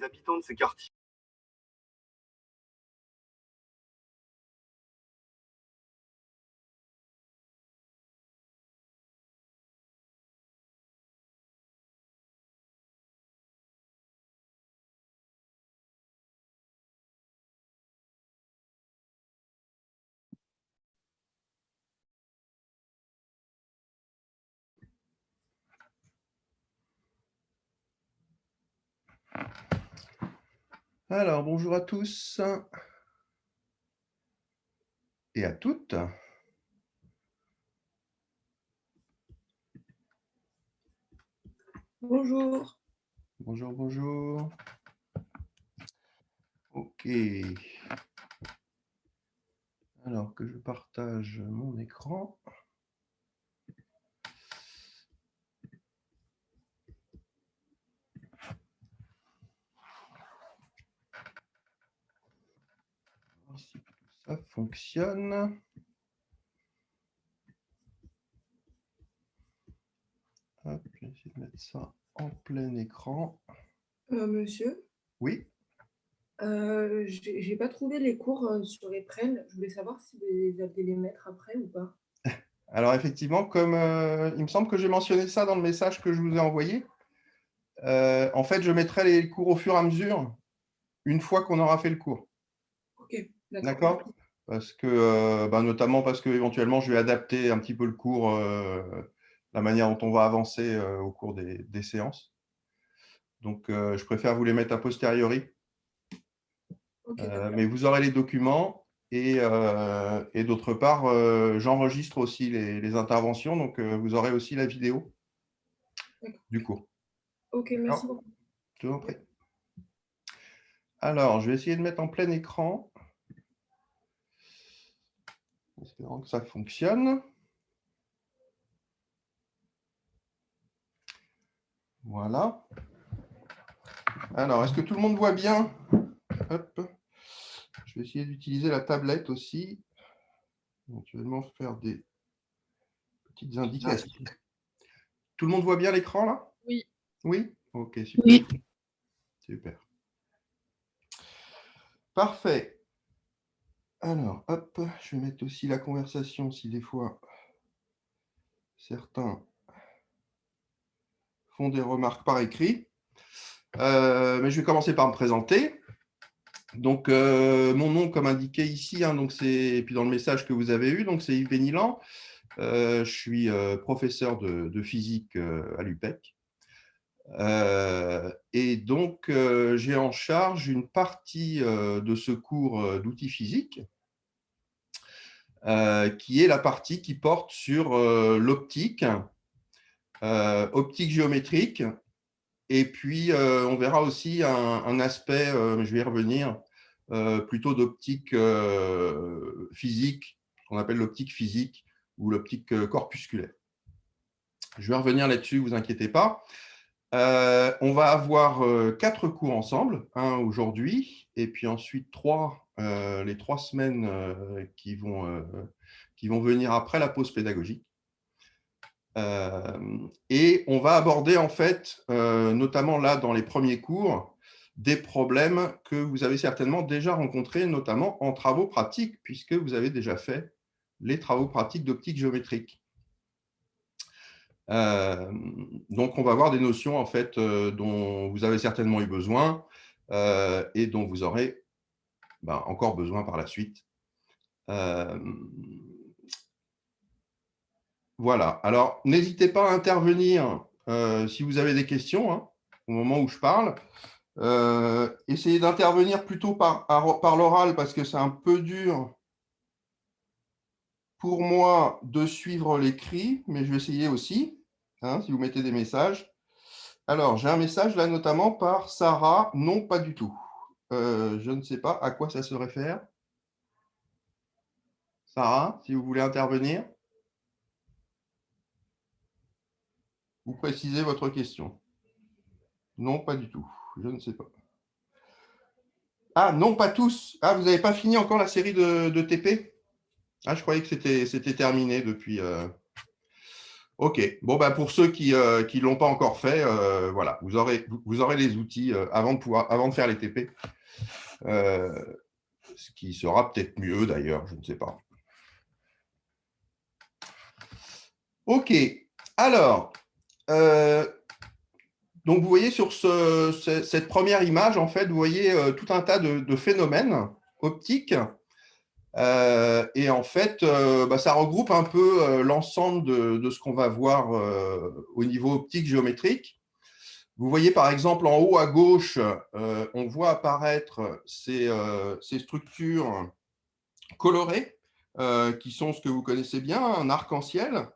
les habitants de ces quartiers. Alors, bonjour à tous et à toutes. Bonjour. Bonjour, bonjour. OK. Alors que je partage mon écran. Voir si tout ça fonctionne. Hop, je vais essayer de mettre ça en plein écran. Monsieur, Oui. j'ai pas trouvé les cours sur Eprel. Je voulais savoir si vous allez les mettre après ou pas. Alors effectivement, comme il me semble que j'ai mentionné ça dans le message que je vous ai envoyé, en fait, je mettrai les cours au fur et à mesure, une fois qu'on aura fait le cours. Ok, d'accord. D'accord? Parce que, notamment parce que éventuellement, je vais adapter un petit peu le cours, la manière dont on va avancer au cours des séances. Donc, je préfère vous les mettre a posteriori. Ok, Mais vous aurez les documents et d'autre part, j'enregistre aussi les interventions. Donc, vous aurez aussi la vidéo du cours. ok, merci beaucoup. Je vous en prie. Alors, je vais essayer de mettre en plein écran. Espérons que ça fonctionne. Voilà. Alors, est-ce que tout le monde voit bien? Hop. Je vais essayer d'utiliser la tablette aussi. Éventuellement faire des petites indications. Tout le monde voit bien l'écran là? Oui. Oui? Ok, super. Oui. Super. Parfait. Alors, hop, je vais mettre aussi la conversation si des fois certains font des remarques par écrit. Mais je vais commencer par me présenter. Donc, mon nom, comme indiqué ici, hein, donc et puis dans le message que vous avez eu, donc c'est Yves Bénilan. Je suis professeur de physique à l'UPEC. Et donc, j'ai en charge une partie de ce cours d'outils physiques, qui est la partie qui porte sur l'optique, optique géométrique, et puis on verra aussi un aspect, je vais y revenir, plutôt d'optique physique, qu'on appelle l'optique physique ou l'optique corpusculaire. Je vais revenir là-dessus, vous inquiétez pas. On va avoir 4 cours ensemble, un aujourd'hui, et puis ensuite 3, les 3 semaines qui vont venir après la pause pédagogique. Et on va aborder en fait, notamment là dans les premiers cours, des problèmes que vous avez certainement déjà rencontrés, notamment en travaux pratiques, puisque vous avez déjà fait les travaux pratiques d'optique géométrique. Donc, on va voir des notions en fait dont vous avez certainement eu besoin et dont vous aurez encore besoin par la suite. Voilà. Alors, n'hésitez pas à intervenir si vous avez des questions hein, au moment où je parle. Essayez d'intervenir plutôt par l'oral parce que c'est un peu dur pour moi de suivre l'écrit, mais je vais essayer aussi, hein, si vous mettez des messages. Alors, j'ai un message là notamment par Sarah. Non, pas du tout. Je ne sais pas à quoi ça se réfère. Sarah, si vous voulez intervenir, vous précisez votre question. Non, pas du tout. Je ne sais pas. Ah, non, pas tous. Ah, vous n'avez pas fini encore la série de TP? Ah, je croyais que c'était terminé depuis. OK. Bon, bah, pour ceux qui ne l'ont pas encore fait, voilà, vous aurez les outils avant de faire les TP, ce qui sera peut-être mieux d'ailleurs, je ne sais pas. OK. Alors, donc vous voyez sur cette première image, en fait, vous voyez tout un tas de phénomènes optiques. Et en fait, bah, ça regroupe un peu l'ensemble de ce qu'on va voir au niveau optique géométrique. Vous voyez par exemple en haut à gauche, on voit apparaître ces structures colorées qui sont ce que vous connaissez bien, un arc-en-ciel,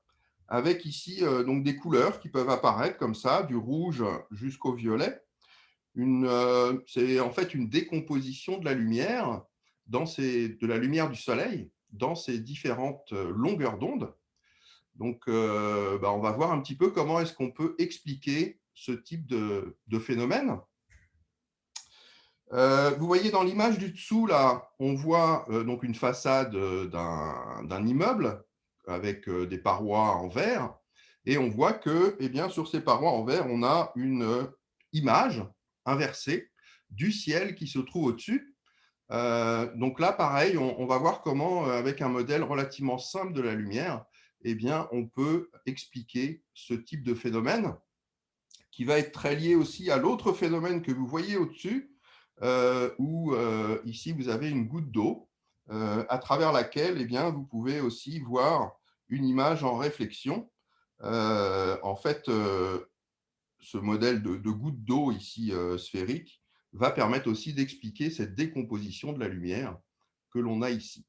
avec ici donc des couleurs qui peuvent apparaître comme ça, du rouge jusqu'au violet. C'est en fait une décomposition de la lumière, de la lumière du soleil dans ces différentes longueurs d'onde. Donc, bah, on va voir un petit peu comment est-ce qu'on peut expliquer ce type de phénomène. Vous voyez dans l'image du dessous, là, on voit donc une façade d'un immeuble avec des parois en verre. Et on voit que, eh bien, sur ces parois en verre, on a une image inversée du ciel qui se trouve au-dessus. Donc là, pareil, on va voir comment, avec un modèle relativement simple de la lumière, eh bien, on peut expliquer ce type de phénomène qui va être très lié aussi à l'autre phénomène que vous voyez au-dessus, où ici, vous avez une goutte d'eau à travers laquelle eh bien, vous pouvez aussi voir une image en réflexion. En fait, ce modèle de goutte d'eau ici sphérique va permettre aussi d'expliquer cette décomposition de la lumière que l'on a ici.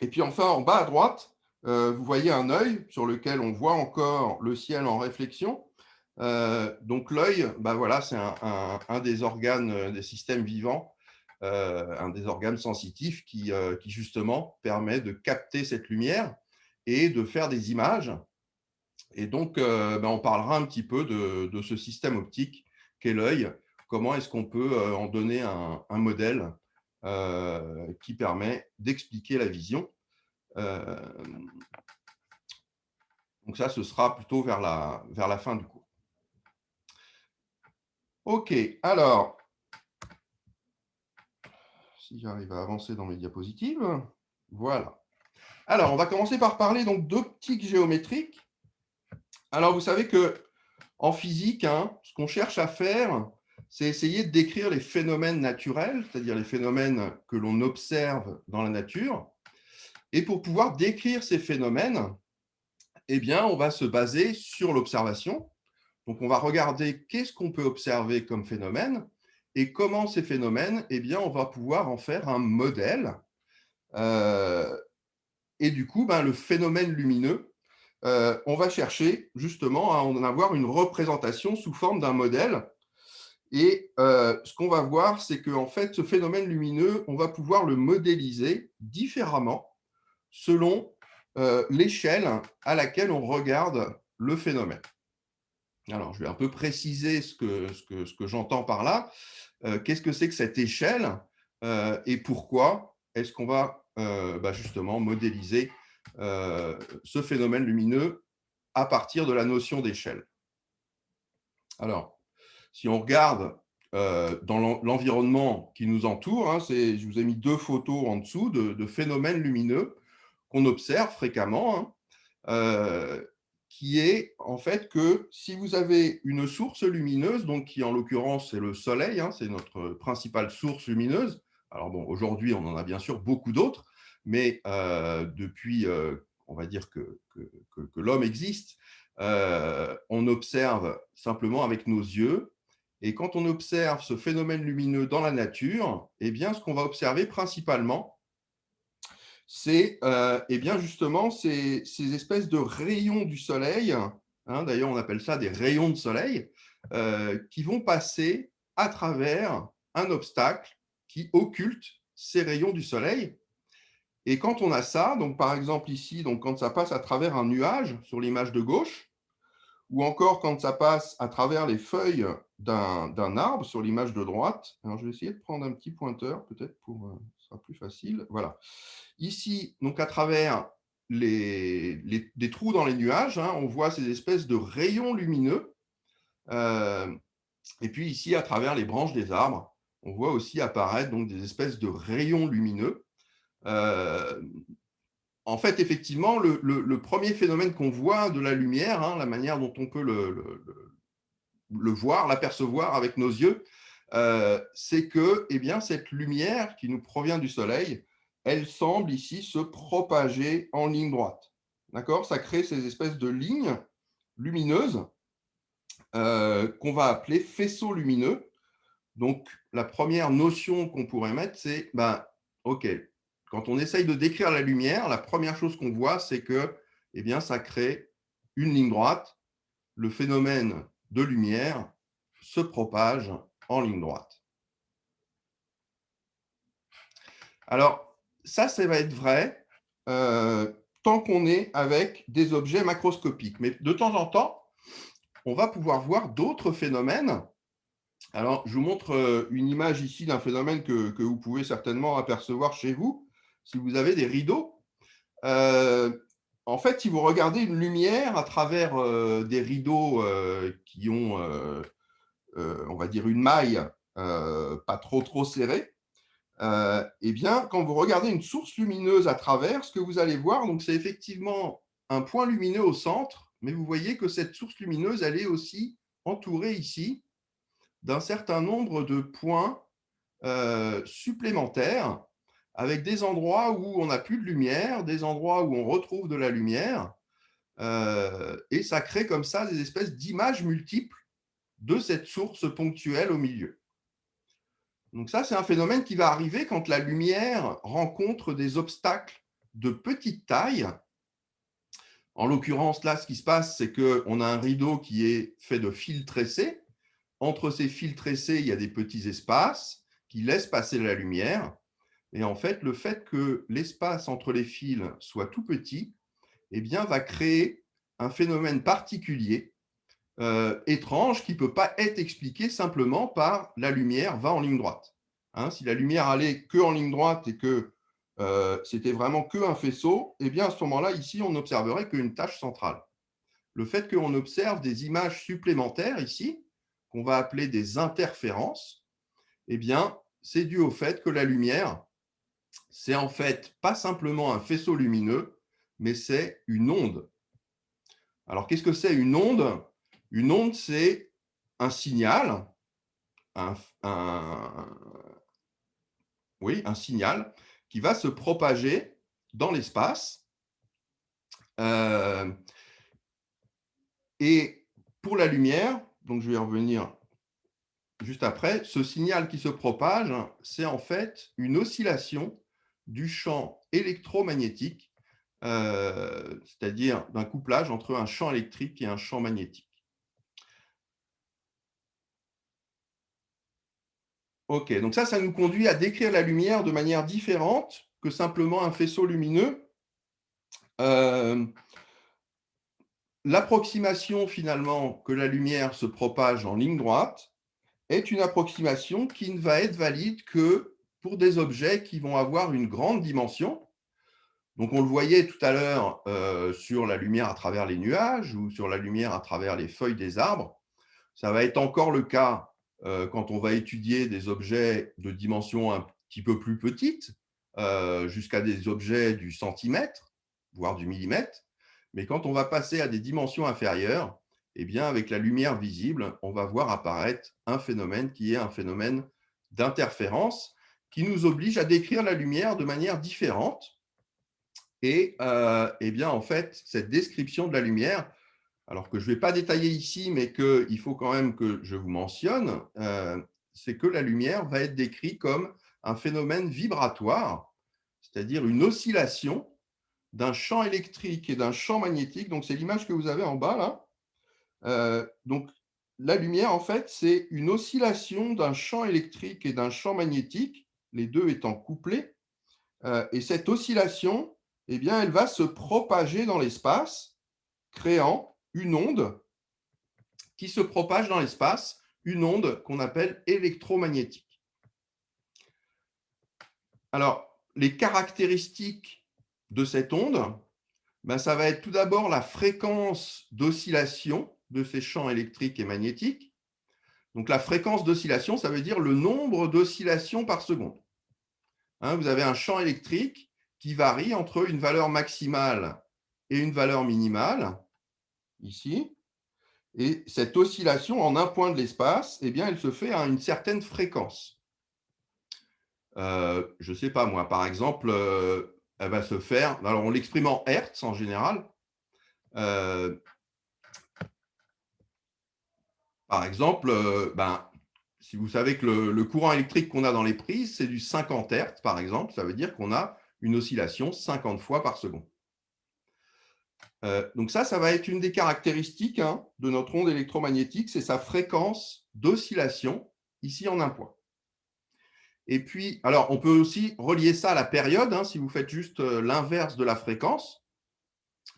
Et puis enfin, en bas à droite, vous voyez un œil sur lequel on voit encore le ciel en réflexion. Donc l'œil, bah voilà, c'est un des organes des systèmes vivants, un des organes sensitifs qui justement permet de capter cette lumière et de faire des images. Et donc, bah, on parlera un petit peu de ce système optique qu'est l'œil. Comment est-ce qu'on peut en donner un modèle qui permet d'expliquer la vision. Euh, donc ça, ce sera plutôt vers la fin du cours. OK, alors, si j'arrive à avancer dans mes diapositives, voilà. Alors, on va commencer par parler donc d'optique géométrique. Alors, vous savez que en physique, hein, ce qu'on cherche à faire, c'est essayer de décrire les phénomènes naturels, c'est-à-dire les phénomènes que l'on observe dans la nature. Et pour pouvoir décrire ces phénomènes, eh bien, on va se baser sur l'observation. Donc, on va regarder qu'est-ce qu'on peut observer comme phénomène et comment ces phénomènes, eh bien, on va pouvoir en faire un modèle. Euh, et du coup, ben, le phénomène lumineux, on va chercher justement à en avoir une représentation sous forme d'un modèle. Et ce qu'on va voir, c'est qu'en fait, ce phénomène lumineux, on va pouvoir le modéliser différemment selon l'échelle à laquelle on regarde le phénomène. Alors, je vais un peu préciser ce que j'entends par là. Qu'est-ce que c'est que cette échelle et pourquoi est-ce qu'on va bah, justement modéliser ce phénomène lumineux à partir de la notion d'échelle. Alors, si on regarde dans l'environnement qui nous entoure, hein, je vous ai mis deux photos en dessous de phénomènes lumineux qu'on observe fréquemment, hein, qui est en fait que si vous avez une source lumineuse, donc qui en l'occurrence c'est le soleil, hein, c'est notre principale source lumineuse. Alors bon, aujourd'hui on en a bien sûr beaucoup d'autres, mais depuis, on va dire que l'homme existe, on observe simplement avec nos yeux. Et quand on observe ce phénomène lumineux dans la nature, eh bien, ce qu'on va observer principalement, c'est eh bien justement ces espèces de rayons du soleil, hein, d'ailleurs on appelle ça des rayons de soleil, qui vont passer à travers un obstacle qui occulte ces rayons du soleil. Et quand on a ça, donc par exemple ici, donc quand ça passe à travers un nuage sur l'image de gauche, ou encore quand ça passe à travers les feuilles d'un arbre sur l'image de droite. Alors, je vais essayer de prendre un petit pointeur, peut-être pour ce sera plus facile. Voilà. Ici, donc à travers des trous dans les nuages, hein, on voit ces espèces de rayons lumineux. Et puis ici, à travers les branches des arbres, on voit aussi apparaître donc des espèces de rayons lumineux. Euh, En fait, effectivement, le premier phénomène qu'on voit de la lumière, hein, la manière dont on peut le voir, l'apercevoir avec nos yeux, c'est que eh bien, cette lumière qui nous provient du soleil, elle semble ici se propager en ligne droite. D'accord? Ça crée ces espèces de lignes lumineuses qu'on va appeler faisceaux lumineux. Donc, la première notion qu'on pourrait mettre, c'est, ben, OK, quand on essaye de décrire la lumière, la première chose qu'on voit, c'est que eh bien, ça crée une ligne droite. Le phénomène de lumière se propage en ligne droite. Alors, ça va être vrai tant qu'on est avec des objets macroscopiques. Mais de temps en temps, on va pouvoir voir d'autres phénomènes. Alors, je vous montre une image ici d'un phénomène que vous pouvez certainement apercevoir chez vous, si vous avez des rideaux. En fait, si vous regardez une lumière à travers des rideaux qui ont, on va dire, une maille pas trop serrée, eh bien, quand vous regardez une source lumineuse à travers, ce que vous allez voir, donc c'est effectivement un point lumineux au centre, mais vous voyez que cette source lumineuse, elle est aussi entourée ici d'un certain nombre de points supplémentaires, avec des endroits où on n'a plus de lumière, des endroits où on retrouve de la lumière, et ça crée comme ça des espèces d'images multiples de cette source ponctuelle au milieu. Donc ça, c'est un phénomène qui va arriver quand la lumière rencontre des obstacles de petite taille. En l'occurrence, là, ce qui se passe, c'est qu'on a un rideau qui est fait de fils tressés. Entre ces fils tressés, il y a des petits espaces qui laissent passer la lumière. Et en fait, le fait que l'espace entre les fils soit tout petit, eh bien, va créer un phénomène particulier, étrange, qui ne peut pas être expliqué simplement par la lumière va en ligne droite. Hein, si la lumière allait que en ligne droite et que c'était vraiment qu'un faisceau, eh bien, à ce moment-là, ici, on n'observerait qu'une tache centrale. Le fait qu'on observe des images supplémentaires ici, qu'on va appeler des interférences, eh bien, c'est dû au fait que la lumière, c'est en fait pas simplement un faisceau lumineux, mais c'est une onde. Alors, qu'est-ce que c'est une onde? Une onde, c'est un signal, un, un, oui, un signal qui va se propager dans l'espace. Et pour la lumière, donc je vais revenir juste après, ce signal qui se propage, c'est en fait une oscillation du champ électromagnétique, c'est-à-dire d'un couplage entre un champ électrique et un champ magnétique. OK, donc ça nous conduit à décrire la lumière de manière différente que simplement un faisceau lumineux. L'approximation finalement que la lumière se propage en ligne droite est une approximation qui ne va être valide que pour des objets qui vont avoir une grande dimension. Donc on le voyait tout à l'heure sur la lumière à travers les nuages ou sur la lumière à travers les feuilles des arbres. Ça va être encore le cas quand on va étudier des objets de dimension un petit peu plus petite, jusqu'à des objets du centimètre, voire du millimètre. Mais quand on va passer à des dimensions inférieures, eh bien, avec la lumière visible, on va voir apparaître un phénomène qui est un phénomène d'interférence qui nous oblige à décrire la lumière de manière différente. Et eh bien, en fait, cette description de la lumière, alors que je ne vais pas détailler ici, mais qu'il faut quand même que je vous mentionne, c'est que la lumière va être décrite comme un phénomène vibratoire, c'est-à-dire une oscillation d'un champ électrique et d'un champ magnétique. Donc, c'est l'image que vous avez en bas là. Donc, la lumière, en fait, c'est une oscillation d'un champ électrique et d'un champ magnétique, les deux étant couplés. Et cette oscillation, eh bien, elle va se propager dans l'espace, créant une onde qui se propage dans l'espace, une onde qu'on appelle électromagnétique. Alors, les caractéristiques de cette onde, Ben, ça va être tout d'abord la fréquence d'oscillation de ces champs électriques et magnétiques. Donc la fréquence d'oscillation, ça veut dire le nombre d'oscillations par seconde. Hein, vous avez un champ électrique qui varie entre une valeur maximale et une valeur minimale, ici. Et cette oscillation en un point de l'espace, eh bien, elle se fait à une certaine fréquence. Je ne sais pas moi, par exemple, elle va se faire, alors on l'exprime en hertz en général. Euh, Par exemple, si vous savez que le courant électrique qu'on a dans les prises, c'est du 50 Hertz, par exemple, ça veut dire qu'on a une oscillation 50 fois par seconde. Donc ça va être une des caractéristiques, hein, de notre onde électromagnétique, c'est sa fréquence d'oscillation, ici en un point. Et puis, alors on peut aussi relier ça à la période, hein, si vous faites juste l'inverse de la fréquence,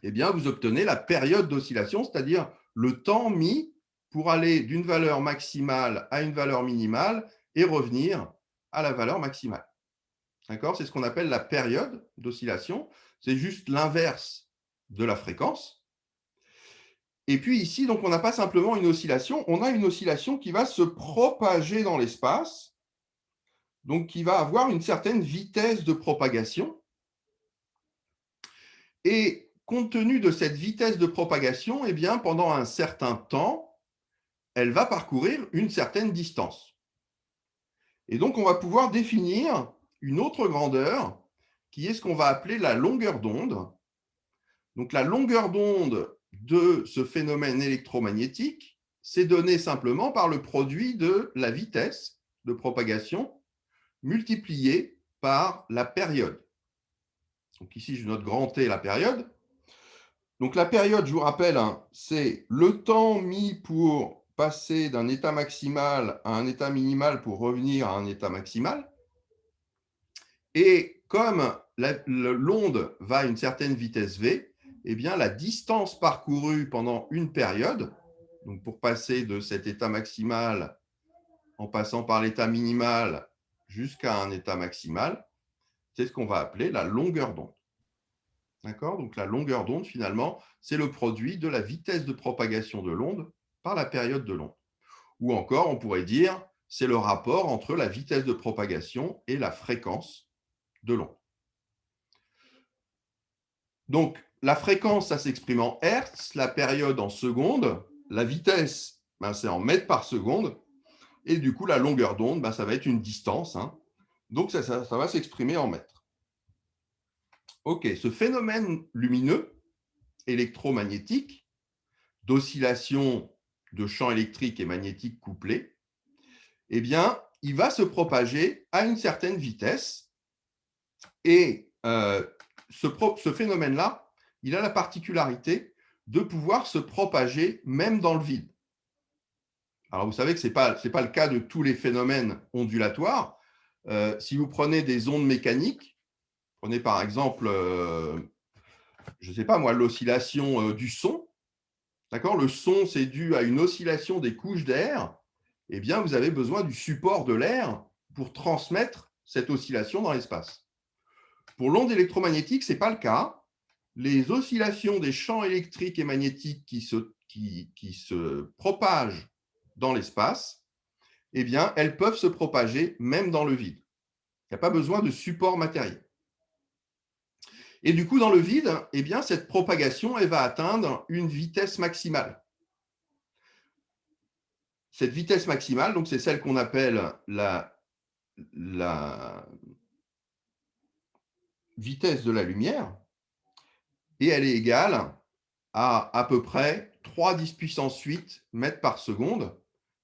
eh bien vous obtenez la période d'oscillation, c'est-à-dire le temps mis pour aller d'une valeur maximale à une valeur minimale et revenir à la valeur maximale. D'accord? C'est ce qu'on appelle la période d'oscillation. C'est juste l'inverse de la fréquence. Et puis ici, donc, on n'a pas simplement une oscillation, on a une oscillation qui va se propager dans l'espace, donc qui va avoir une certaine vitesse de propagation. Et compte tenu de cette vitesse de propagation, eh bien, pendant un certain temps, elle va parcourir une certaine distance. Et donc, on va pouvoir définir une autre grandeur qui est ce qu'on va appeler la longueur d'onde. Donc, la longueur d'onde de ce phénomène électromagnétique, c'est donné simplement par le produit de la vitesse de propagation multipliée par la période. Donc ici, je note grand T, la période. Donc la période, je vous rappelle, hein, c'est le temps mis pour passer d'un état maximal à un état minimal pour revenir à un état maximal. Et comme l'onde va à une certaine vitesse v, eh bien la distance parcourue pendant une période, donc pour passer de cet état maximal en passant par l'état minimal jusqu'à un état maximal, c'est ce qu'on va appeler la longueur d'onde. D'accord? Donc la longueur d'onde, finalement, c'est le produit de la vitesse de propagation de l'onde par la période de l'onde. Ou encore, on pourrait dire, c'est le rapport entre la vitesse de propagation et la fréquence de l'onde. Donc, la fréquence, ça s'exprime en hertz, la période en secondes, la vitesse, c'est en mètres par seconde, et du coup, la longueur d'onde, ça va être une distance, hein. Donc, ça va s'exprimer en mètres. OK, ce phénomène lumineux électromagnétique, d'oscillation de champs électriques et magnétiques couplés, eh bien, il va se propager à une certaine vitesse. Et ce phénomène-là, il a la particularité de pouvoir se propager même dans le vide. Alors, vous savez que ce n'est pas le cas de tous les phénomènes ondulatoires. Si vous prenez des ondes mécaniques, prenez par exemple, je ne sais pas moi, l'oscillation du son. D'accord? Le son, c'est dû à une oscillation des couches d'air. Eh bien, vous avez besoin du support de l'air pour transmettre cette oscillation dans l'espace. Pour l'onde électromagnétique, ce n'est pas le cas. Les oscillations des champs électriques et magnétiques qui se propagent dans l'espace, eh bien, elles peuvent se propager même dans le vide. Il n'y a pas besoin de support matériel. Et du coup, dans le vide, eh bien, cette propagation, elle va atteindre une vitesse maximale. Cette vitesse maximale, donc c'est celle qu'on appelle la vitesse de la lumière, et elle est égale à peu près 3 × 10⁻⁸ mètres par seconde,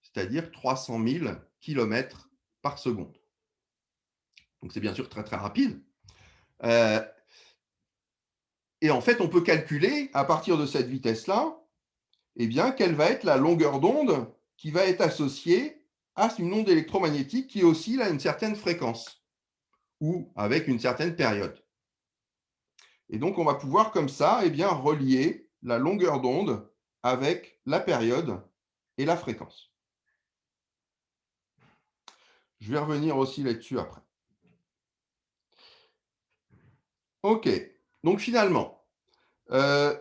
c'est-à-dire 300 000 km par seconde. Donc c'est bien sûr très très rapide. Et en fait, on peut calculer à partir de cette vitesse-là, eh bien, quelle va être la longueur d'onde qui va être associée à une onde électromagnétique qui oscille à une certaine fréquence ou avec une certaine période. Et donc, on va pouvoir comme ça, eh bien, relier la longueur d'onde avec la période et la fréquence. Je vais revenir aussi là-dessus après. OK. Donc finalement, Euh,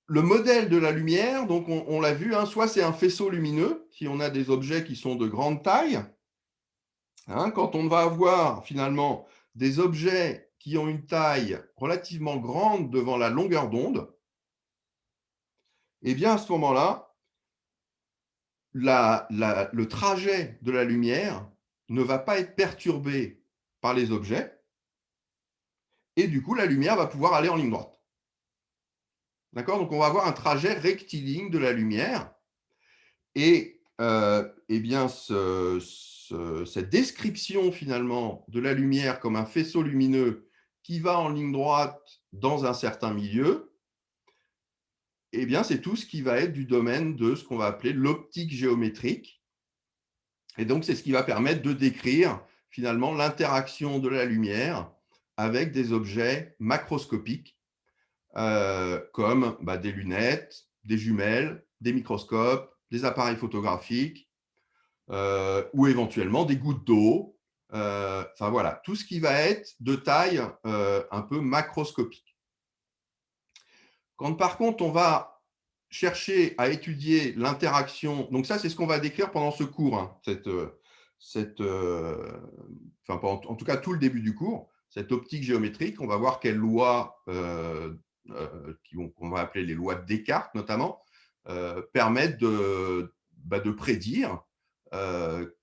le modèle de la lumière, donc on l'a vu, hein, soit c'est un faisceau lumineux, si on a des objets qui sont de grande taille. Hein, quand on va avoir finalement des objets qui ont une taille relativement grande devant la longueur d'onde, eh bien à ce moment-là, le trajet de la lumière ne va pas être perturbé par les objets, et du coup la lumière va pouvoir aller en ligne droite. D'accord? Donc on va avoir un trajet rectiligne de la lumière, et eh bien cette description finalement de la lumière comme un faisceau lumineux qui va en ligne droite dans un certain milieu, eh bien c'est tout ce qui va être du domaine de ce qu'on va appeler l'optique géométrique. Et donc c'est ce qui va permettre de décrire finalement l'interaction de la lumière avec des objets macroscopiques comme des lunettes, des jumelles, des microscopes, des appareils photographiques, ou éventuellement des gouttes d'eau. Enfin voilà, tout ce qui va être de taille un peu macroscopique. Quand par contre on va chercher à étudier l'interaction, donc ça c'est ce qu'on va décrire pendant ce cours, hein, en tout cas tout le début du cours, cette optique géométrique, on va voir quelles lois, qu'on va appeler les lois de Descartes notamment, permettent de prédire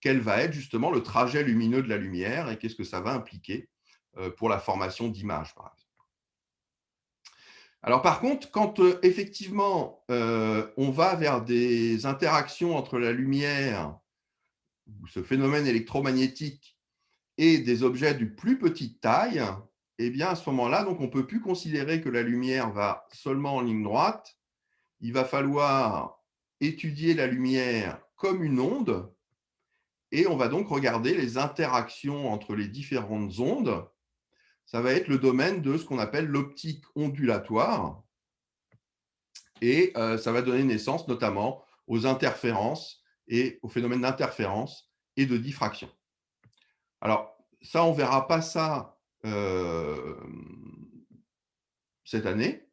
quel va être justement le trajet lumineux de la lumière et qu'est-ce que ça va impliquer pour la formation d'images, par exemple. Alors par contre, quand effectivement on va vers des interactions entre la lumière, ou ce phénomène électromagnétique, et des objets de plus petite taille, eh bien à ce moment-là, donc on ne peut plus considérer que la lumière va seulement en ligne droite. Il va falloir étudier la lumière comme une onde, et on va donc regarder les interactions entre les différentes ondes. Ça va être le domaine de ce qu'on appelle l'optique ondulatoire, et ça va donner naissance notamment aux interférences et aux phénomènes d'interférence et de diffraction. Alors ça, on ne verra pas ça cette année,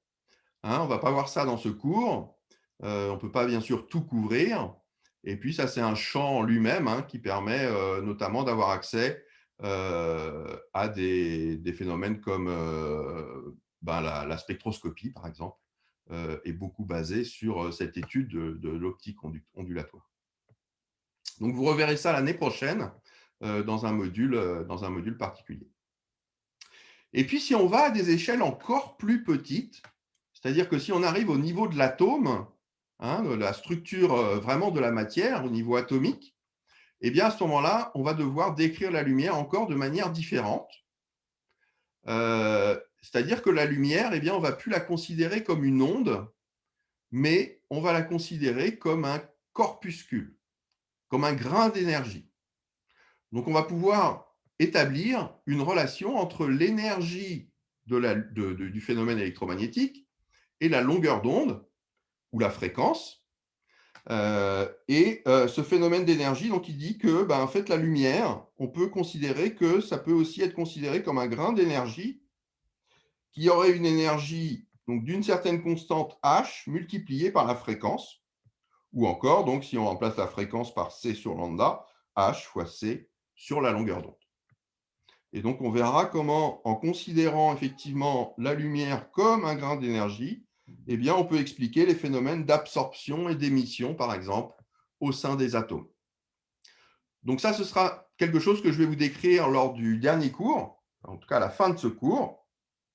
hein, on ne va pas voir ça dans ce cours, on ne peut pas bien sûr tout couvrir, et puis ça c'est un champ en lui-même, hein, qui permet notamment d'avoir accès à des phénomènes comme la spectroscopie par exemple, est beaucoup basée sur cette étude de l'optique ondulatoire. Donc vous reverrez ça l'année prochaine dans un module particulier. Et puis si on va à des échelles encore plus petites, c'est-à-dire que si on arrive au niveau de l'atome, hein, de la structure vraiment de la matière au niveau atomique, eh bien à ce moment-là, on va devoir décrire la lumière encore de manière différente. C'est-à-dire que la lumière, eh bien, on ne va plus la considérer comme une onde, mais on va la considérer comme un corpuscule, comme un grain d'énergie. Donc on va pouvoir établir une relation entre l'énergie du phénomène électromagnétique et la longueur d'onde ou la fréquence. Ce phénomène d'énergie, donc il dit que en fait, la lumière, on peut considérer que ça peut aussi être considéré comme un grain d'énergie qui aurait une énergie d'une certaine constante H multipliée par la fréquence, ou encore, donc, si on remplace la fréquence par C sur lambda, H fois C sur la longueur d'onde. Et donc, on verra comment, en considérant effectivement la lumière comme un grain d'énergie, eh bien, on peut expliquer les phénomènes d'absorption et d'émission, par exemple, au sein des atomes. Donc ça, ce sera quelque chose que je vais vous décrire lors du dernier cours, en tout cas à la fin de ce cours,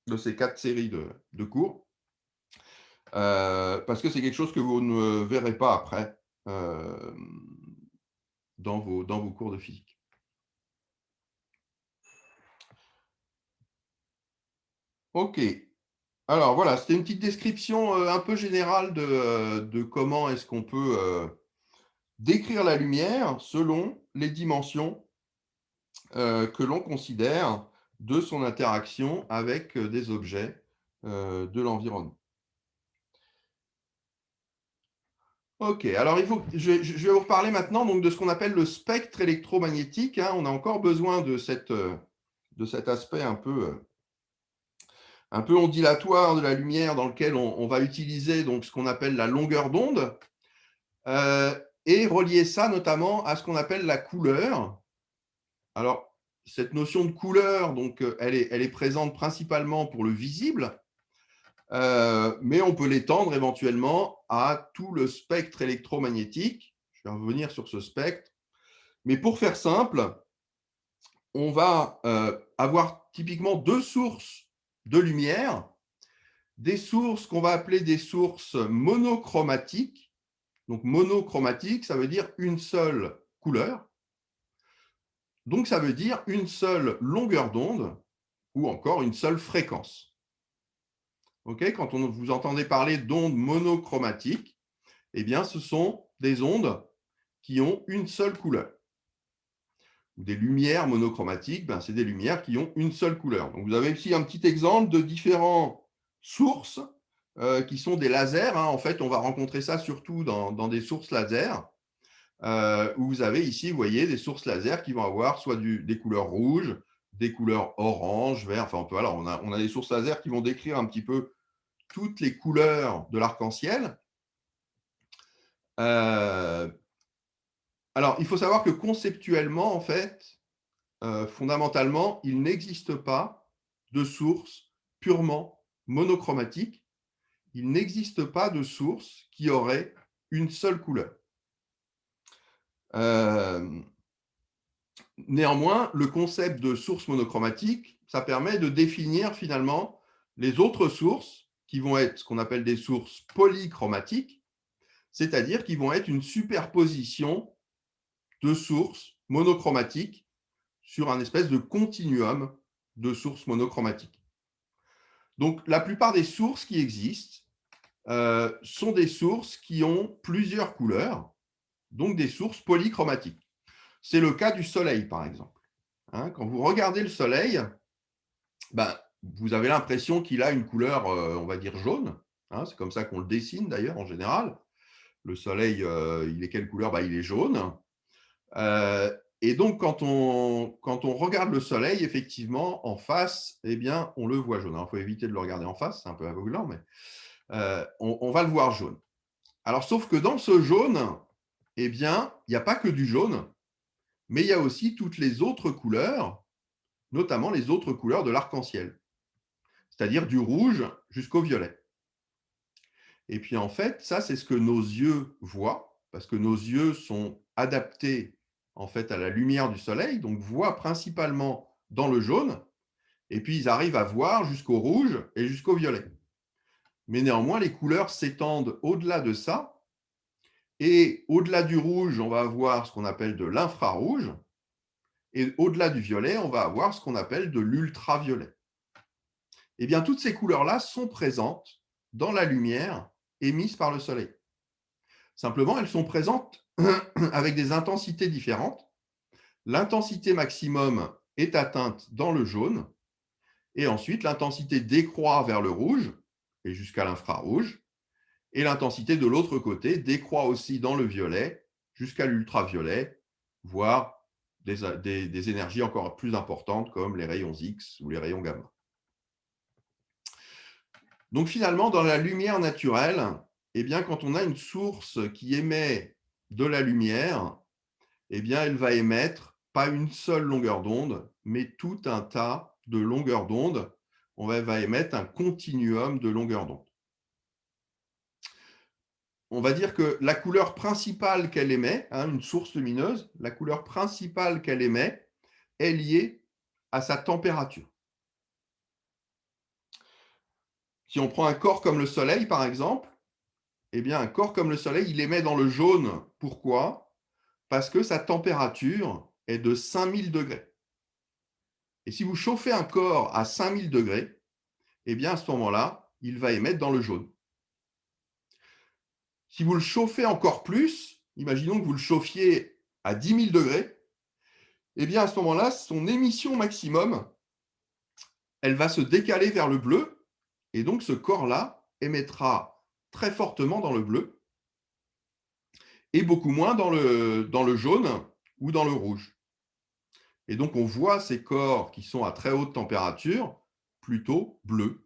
de ces 4 séries de cours, parce que c'est quelque chose que vous ne verrez pas après dans vos cours de physique. OK. Alors voilà, c'était une petite description un peu générale de comment est-ce qu'on peut décrire la lumière selon les dimensions que l'on considère de son interaction avec des objets de l'environnement. OK, alors je vais vous reparler maintenant donc, de ce qu'on appelle le spectre électromagnétique, hein. On a encore besoin de cet aspect un peu un peu ondulatoire de la lumière dans lequel on va utiliser donc ce qu'on appelle la longueur d'onde et relier ça notamment à ce qu'on appelle la couleur. Alors, cette notion de couleur, donc, elle est présente principalement pour le visible, mais on peut l'étendre éventuellement à tout le spectre électromagnétique. Je vais revenir sur ce spectre. Mais pour faire simple, on va avoir typiquement deux sources de lumière, des sources qu'on va appeler des sources monochromatiques. Donc monochromatique, ça veut dire une seule couleur. Donc ça veut dire une seule longueur d'onde ou encore une seule fréquence. Okay, quand vous entendez parler d'ondes monochromatiques, eh bien, ce sont des ondes qui ont une seule couleur. Ou des lumières monochromatiques, ben, c'est des lumières qui ont une seule couleur. Donc, vous avez ici un petit exemple de différentes sources qui sont des lasers. En fait, on va rencontrer ça surtout dans des sources laser, où vous avez ici, vous voyez, des sources laser qui vont avoir soit des couleurs rouges, des couleurs orange, vert. Enfin, voilà, on a des sources laser qui vont décrire un petit peu toutes les couleurs de l'arc-en-ciel. Alors, il faut savoir que conceptuellement, en fait, fondamentalement, il n'existe pas de source purement monochromatique. Il n'existe pas de source qui aurait une seule couleur. Néanmoins, le concept de source monochromatique, ça permet de définir finalement les autres sources qui vont être ce qu'on appelle des sources polychromatiques, c'est-à-dire qui vont être une superposition de sources monochromatiques sur un espèce de continuum de sources monochromatiques. Donc, la plupart des sources qui existent sont des sources qui ont plusieurs couleurs, donc des sources polychromatiques. C'est le cas du Soleil, par exemple. Quand vous regardez le Soleil, ben, vous avez l'impression qu'il a une couleur, on va dire, jaune. C'est comme ça qu'on le dessine, d'ailleurs, en général. Le Soleil, il est quelle couleur? Il est jaune. Et donc, quand on regarde le Soleil, effectivement, en face, eh bien, on le voit jaune. Il faut éviter de le regarder en face, c'est un peu aveuglant, mais on va le voir jaune. Alors, sauf que dans ce jaune, eh bien, il n'y a pas que du jaune, mais il y a aussi toutes les autres couleurs, notamment les autres couleurs de l'arc-en-ciel, c'est-à-dire du rouge jusqu'au violet. Et puis, en fait, ça, c'est ce que nos yeux voient, parce que nos yeux sont adaptés en fait à la lumière du soleil, donc voient principalement dans le jaune, et puis ils arrivent à voir jusqu'au rouge et jusqu'au violet. Mais néanmoins, les couleurs s'étendent au-delà de ça, et au-delà du rouge, on va avoir ce qu'on appelle de l'infrarouge, et au-delà du violet, on va avoir ce qu'on appelle de l'ultraviolet. Eh bien, toutes ces couleurs-là sont présentes dans la lumière émise par le soleil. Simplement, elles sont présentes avec des intensités différentes. L'intensité maximum est atteinte dans le jaune et ensuite l'intensité décroît vers le rouge et jusqu'à l'infrarouge et l'intensité de l'autre côté décroît aussi dans le violet jusqu'à l'ultraviolet, voire des énergies encore plus importantes comme les rayons X ou les rayons gamma. Donc finalement, dans la lumière naturelle, eh bien, quand on a une source qui émet de la lumière, eh bien, elle va émettre pas une seule longueur d'onde, mais tout un tas de longueurs d'onde. On va émettre un continuum de longueurs d'onde. On va dire que la couleur principale qu'elle émet, une source lumineuse, la couleur principale qu'elle émet est liée à sa température. Si on prend un corps comme le Soleil, par exemple, eh bien, un corps comme le Soleil, il émet dans le jaune. Pourquoi? Parce que sa température est de 5000 degrés. Et si vous chauffez un corps à 5000 degrés, eh bien, à ce moment-là, il va émettre dans le jaune. Si vous le chauffez encore plus, imaginons que vous le chauffiez à 10 000 degrés, eh bien, à ce moment-là, son émission maximum, elle va se décaler vers le bleu, et donc ce corps-là émettra très fortement dans le bleu, et beaucoup moins dans le jaune ou dans le rouge. Et donc, on voit ces corps qui sont à très haute température plutôt bleus.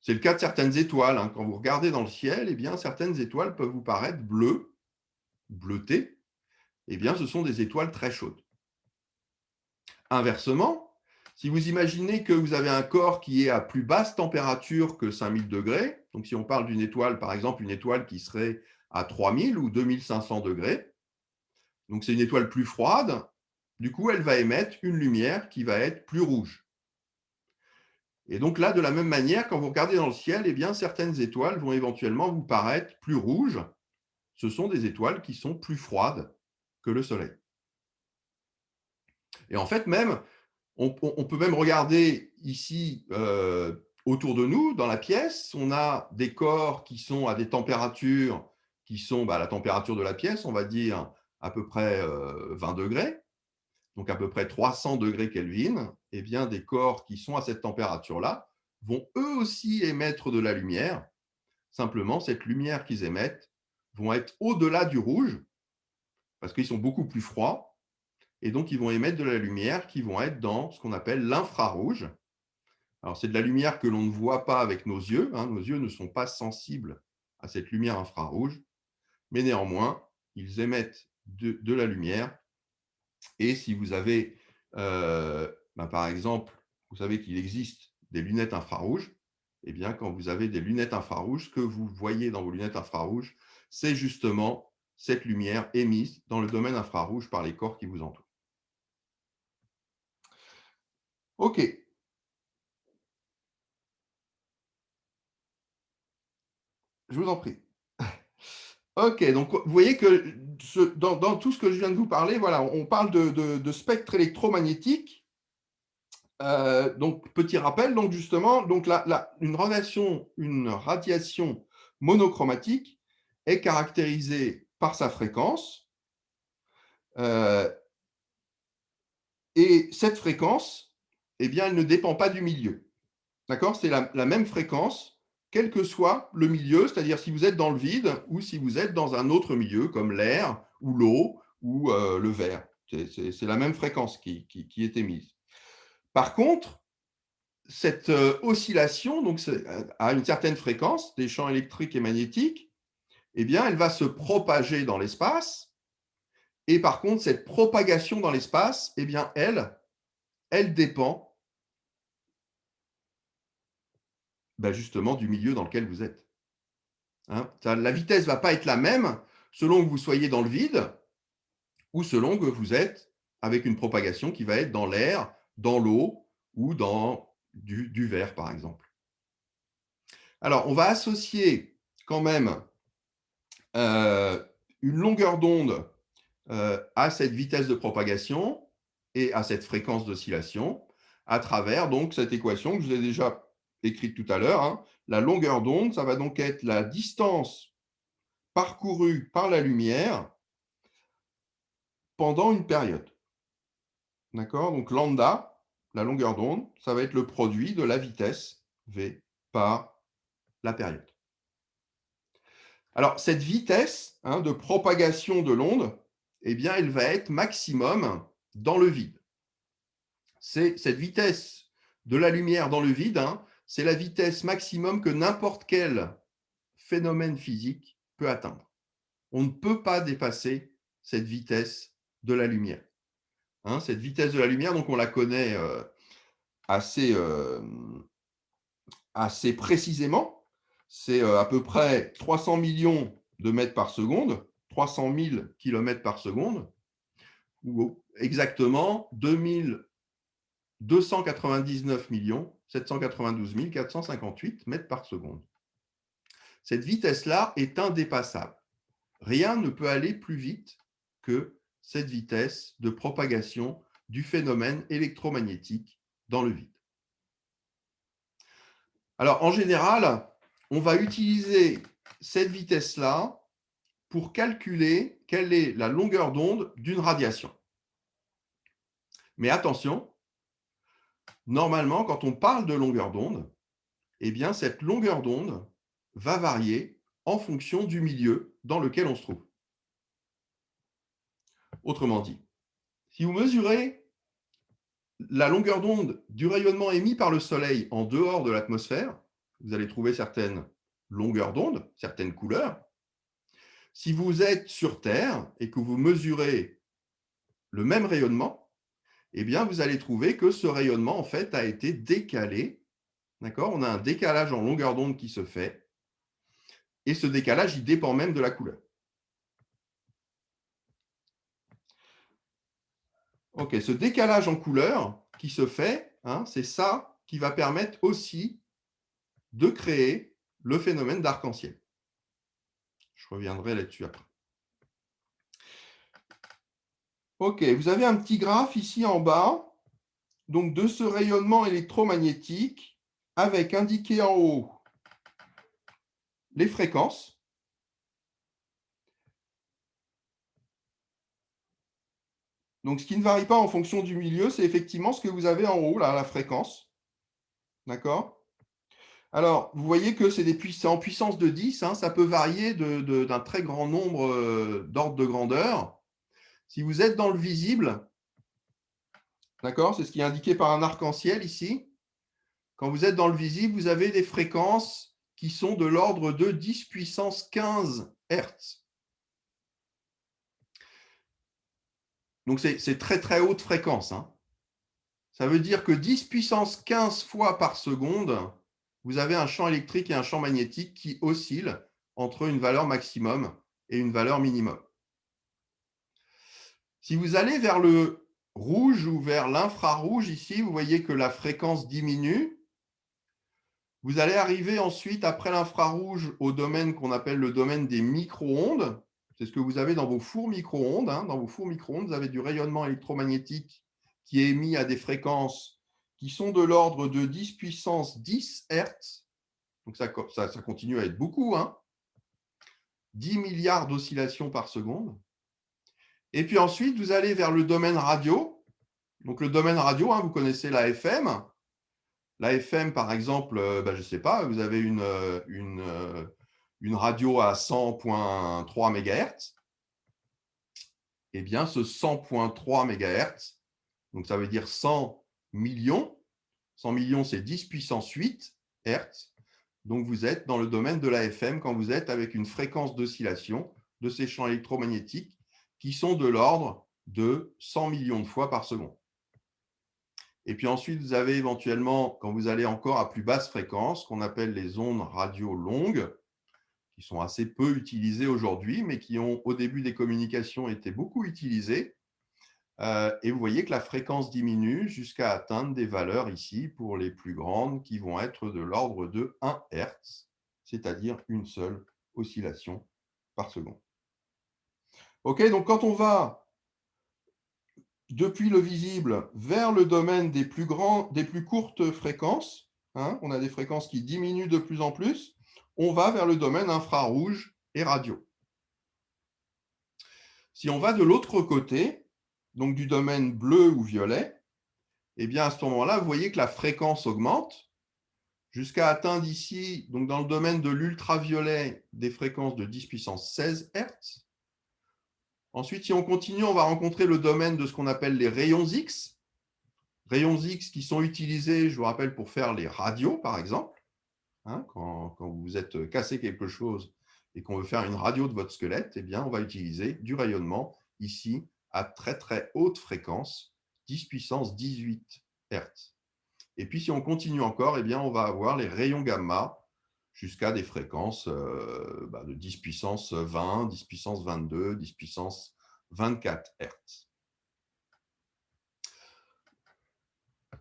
C'est le cas de certaines étoiles, hein. Quand vous regardez dans le ciel, eh bien, certaines étoiles peuvent vous paraître bleues, bleutées. Eh bien, ce sont des étoiles très chaudes. Inversement, si vous imaginez que vous avez un corps qui est à plus basse température que 5000 degrés, donc si on parle d'une étoile, par exemple, une étoile qui serait à 3000 ou 2500 degrés, donc c'est une étoile plus froide, du coup, elle va émettre une lumière qui va être plus rouge. Et donc là, de la même manière, quand vous regardez dans le ciel, eh bien, certaines étoiles vont éventuellement vous paraître plus rouges. Ce sont des étoiles qui sont plus froides que le Soleil. Et en fait, même, on peut même regarder ici autour de nous, dans la pièce, on a des corps qui sont à des températures qui sont la température de la pièce, on va dire à peu près 20 degrés, donc à peu près 300 degrés Kelvin. Eh bien, des corps qui sont à cette température-là vont eux aussi émettre de la lumière. Simplement, cette lumière qu'ils émettent vont être au-delà du rouge, parce qu'ils sont beaucoup plus froids, et donc ils vont émettre de la lumière qui vont être dans ce qu'on appelle l'infrarouge. Alors, c'est de la lumière que l'on ne voit pas avec nos yeux, hein. Nos yeux ne sont pas sensibles à cette lumière infrarouge, mais néanmoins, ils émettent de la lumière. Et si vous avez, par exemple, vous savez qu'il existe des lunettes infrarouges, eh bien, quand vous avez des lunettes infrarouges, ce que vous voyez dans vos lunettes infrarouges, c'est justement cette lumière émise dans le domaine infrarouge par les corps qui vous entourent. OK. Je vous en prie. OK, donc vous voyez que dans tout ce que je viens de vous parler, voilà, on parle de spectre électromagnétique. Donc, petit rappel, donc justement, donc une radiation monochromatique est caractérisée par sa fréquence. euh, et cette fréquence, eh bien, elle ne dépend pas du milieu. D'accord? C'est la même fréquence, quel que soit le milieu, c'est-à-dire si vous êtes dans le vide ou si vous êtes dans un autre milieu, comme l'air ou l'eau ou le verre. C'est la même fréquence qui est émise. Par contre, cette oscillation, donc à une certaine fréquence, des champs électriques et magnétiques, eh bien, elle va se propager dans l'espace. Et par contre, cette propagation dans l'espace, eh bien, elle dépend justement du milieu dans lequel vous êtes. Hein. La vitesse ne va pas être la même selon que vous soyez dans le vide ou selon que vous êtes avec une propagation qui va être dans l'air, dans l'eau ou dans du verre, par exemple. Alors, on va associer quand même une longueur d'onde à cette vitesse de propagation et à cette fréquence d'oscillation à travers donc cette équation que je vous ai déjà écrite tout à l'heure. Hein. La longueur d'onde, ça va donc être la distance parcourue par la lumière pendant une période. D'accord? Donc lambda, la longueur d'onde, ça va être le produit de la vitesse v par la période. Alors, cette vitesse de propagation de l'onde, eh bien, elle va être maximum dans le vide. C'est cette vitesse de la lumière dans le vide, c'est la vitesse maximum que n'importe quel phénomène physique peut atteindre. On ne peut pas dépasser cette vitesse de la lumière. Cette vitesse de la lumière, donc on la connaît assez, assez précisément. C'est à peu près 300 millions de mètres par seconde, 300 000 kilomètres par seconde, ou exactement 299 792 458 mètres par seconde. Cette vitesse-là est indépassable. Rien ne peut aller plus vite que cette vitesse de propagation du phénomène électromagnétique dans le vide. Alors, en général, on va utiliser cette vitesse-là pour calculer quelle est la longueur d'onde d'une radiation. Mais attention, normalement, quand on parle de longueur d'onde, eh bien, cette longueur d'onde va varier en fonction du milieu dans lequel on se trouve. Autrement dit, si vous mesurez la longueur d'onde du rayonnement émis par le Soleil en dehors de l'atmosphère, vous allez trouver certaines longueurs d'onde, certaines couleurs. Si vous êtes sur Terre et que vous mesurez le même rayonnement, eh bien, vous allez trouver que ce rayonnement, en fait, a été décalé. D'accord? On a un décalage en longueur d'onde qui se fait. Et ce décalage, il dépend même de la couleur. OK, ce décalage en couleur qui se fait, hein, c'est ça qui va permettre aussi de créer le phénomène d'arc-en-ciel. Je reviendrai là-dessus après. OK, vous avez un petit graphe ici en bas, donc de ce rayonnement électromagnétique, avec indiqué en haut les fréquences. Donc, ce qui ne varie pas en fonction du milieu, c'est effectivement ce que vous avez en haut, là, la fréquence. D'accord? Alors, vous voyez que c'est en puissance de 10, hein, ça peut varier d'un très grand nombre d'ordres de grandeur. Si vous êtes dans le visible, d'accord, c'est ce qui est indiqué par un arc-en-ciel ici. Quand vous êtes dans le visible, vous avez des fréquences qui sont de l'ordre de 10 puissance 15 Hertz. Donc, c'est très, très haute fréquence, hein. Ça veut dire que 10 puissance 15 fois par seconde, vous avez un champ électrique et un champ magnétique qui oscillent entre une valeur maximum et une valeur minimum. Si vous allez vers le rouge ou vers l'infrarouge ici, vous voyez que la fréquence diminue. Vous allez arriver ensuite, après l'infrarouge, au domaine qu'on appelle le domaine des micro-ondes. C'est ce que vous avez dans vos fours micro-ondes, hein. Dans vos fours micro-ondes, vous avez du rayonnement électromagnétique qui est émis à des fréquences qui sont de l'ordre de 10 puissance 10 Hertz. Donc ça continue à être beaucoup, hein. 10 milliards d'oscillations par seconde. Et puis ensuite, vous allez vers le domaine radio. Donc le domaine radio, hein, vous connaissez la FM. La FM, par exemple, je ne sais pas, vous avez une radio à 100,3 MHz. Eh bien, ce 100,3 MHz, donc ça veut dire 100 millions. 100 millions, c'est 10 puissance 8 Hertz. Donc, vous êtes dans le domaine de la FM quand vous êtes avec une fréquence d'oscillation de ces champs électromagnétiques qui sont de l'ordre de 100 millions de fois par seconde. Et puis ensuite, vous avez éventuellement, quand vous allez encore à plus basse fréquence, qu'on appelle les ondes radio longues, qui sont assez peu utilisées aujourd'hui, mais qui ont, au début des communications, été beaucoup utilisées. Et vous voyez que la fréquence diminue jusqu'à atteindre des valeurs ici, pour les plus grandes, qui vont être de l'ordre de 1 Hertz, c'est-à-dire une seule oscillation par seconde. OK, donc quand on va depuis le visible vers le domaine des plus courtes fréquences, hein, on a des fréquences qui diminuent de plus en plus, on va vers le domaine infrarouge et radio. Si on va de l'autre côté, donc du domaine bleu ou violet, eh bien à ce moment-là, vous voyez que la fréquence augmente jusqu'à atteindre ici, donc dans le domaine de l'ultraviolet, des fréquences de 10 puissance 16 Hertz. Ensuite, si on continue, on va rencontrer le domaine de ce qu'on appelle les rayons X. Rayons X qui sont utilisés, je vous rappelle, pour faire les radios, par exemple. Hein, quand vous êtes cassé quelque chose et qu'on veut faire une radio de votre squelette, eh bien, on va utiliser du rayonnement ici à très très haute fréquence, 10 puissance 18 Hertz. Et puis, si on continue encore, eh bien, on va avoir les rayons gamma jusqu'à des fréquences de 10 puissance 20, 10 puissance 22, 10 puissance 24 Hertz.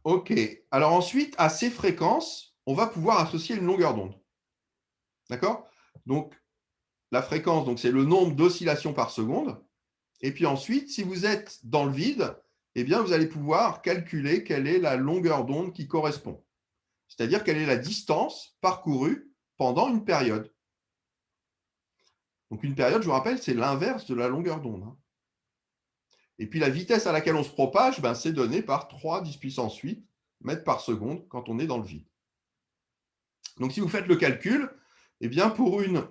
OK. Alors ensuite, à ces fréquences, on va pouvoir associer une longueur d'onde. D'accord? Donc, la fréquence, donc, c'est le nombre d'oscillations par seconde. Et puis ensuite, si vous êtes dans le vide, eh bien, vous allez pouvoir calculer quelle est la longueur d'onde qui correspond. C'est-à-dire quelle est la distance parcourue pendant une période. Donc, une période, je vous rappelle, c'est l'inverse de la longueur d'onde, hein. Et puis, la vitesse à laquelle on se propage, c'est donné par 3 10 puissance 8 mètres par seconde quand on est dans le vide. Donc, si vous faites le calcul, eh bien, pour une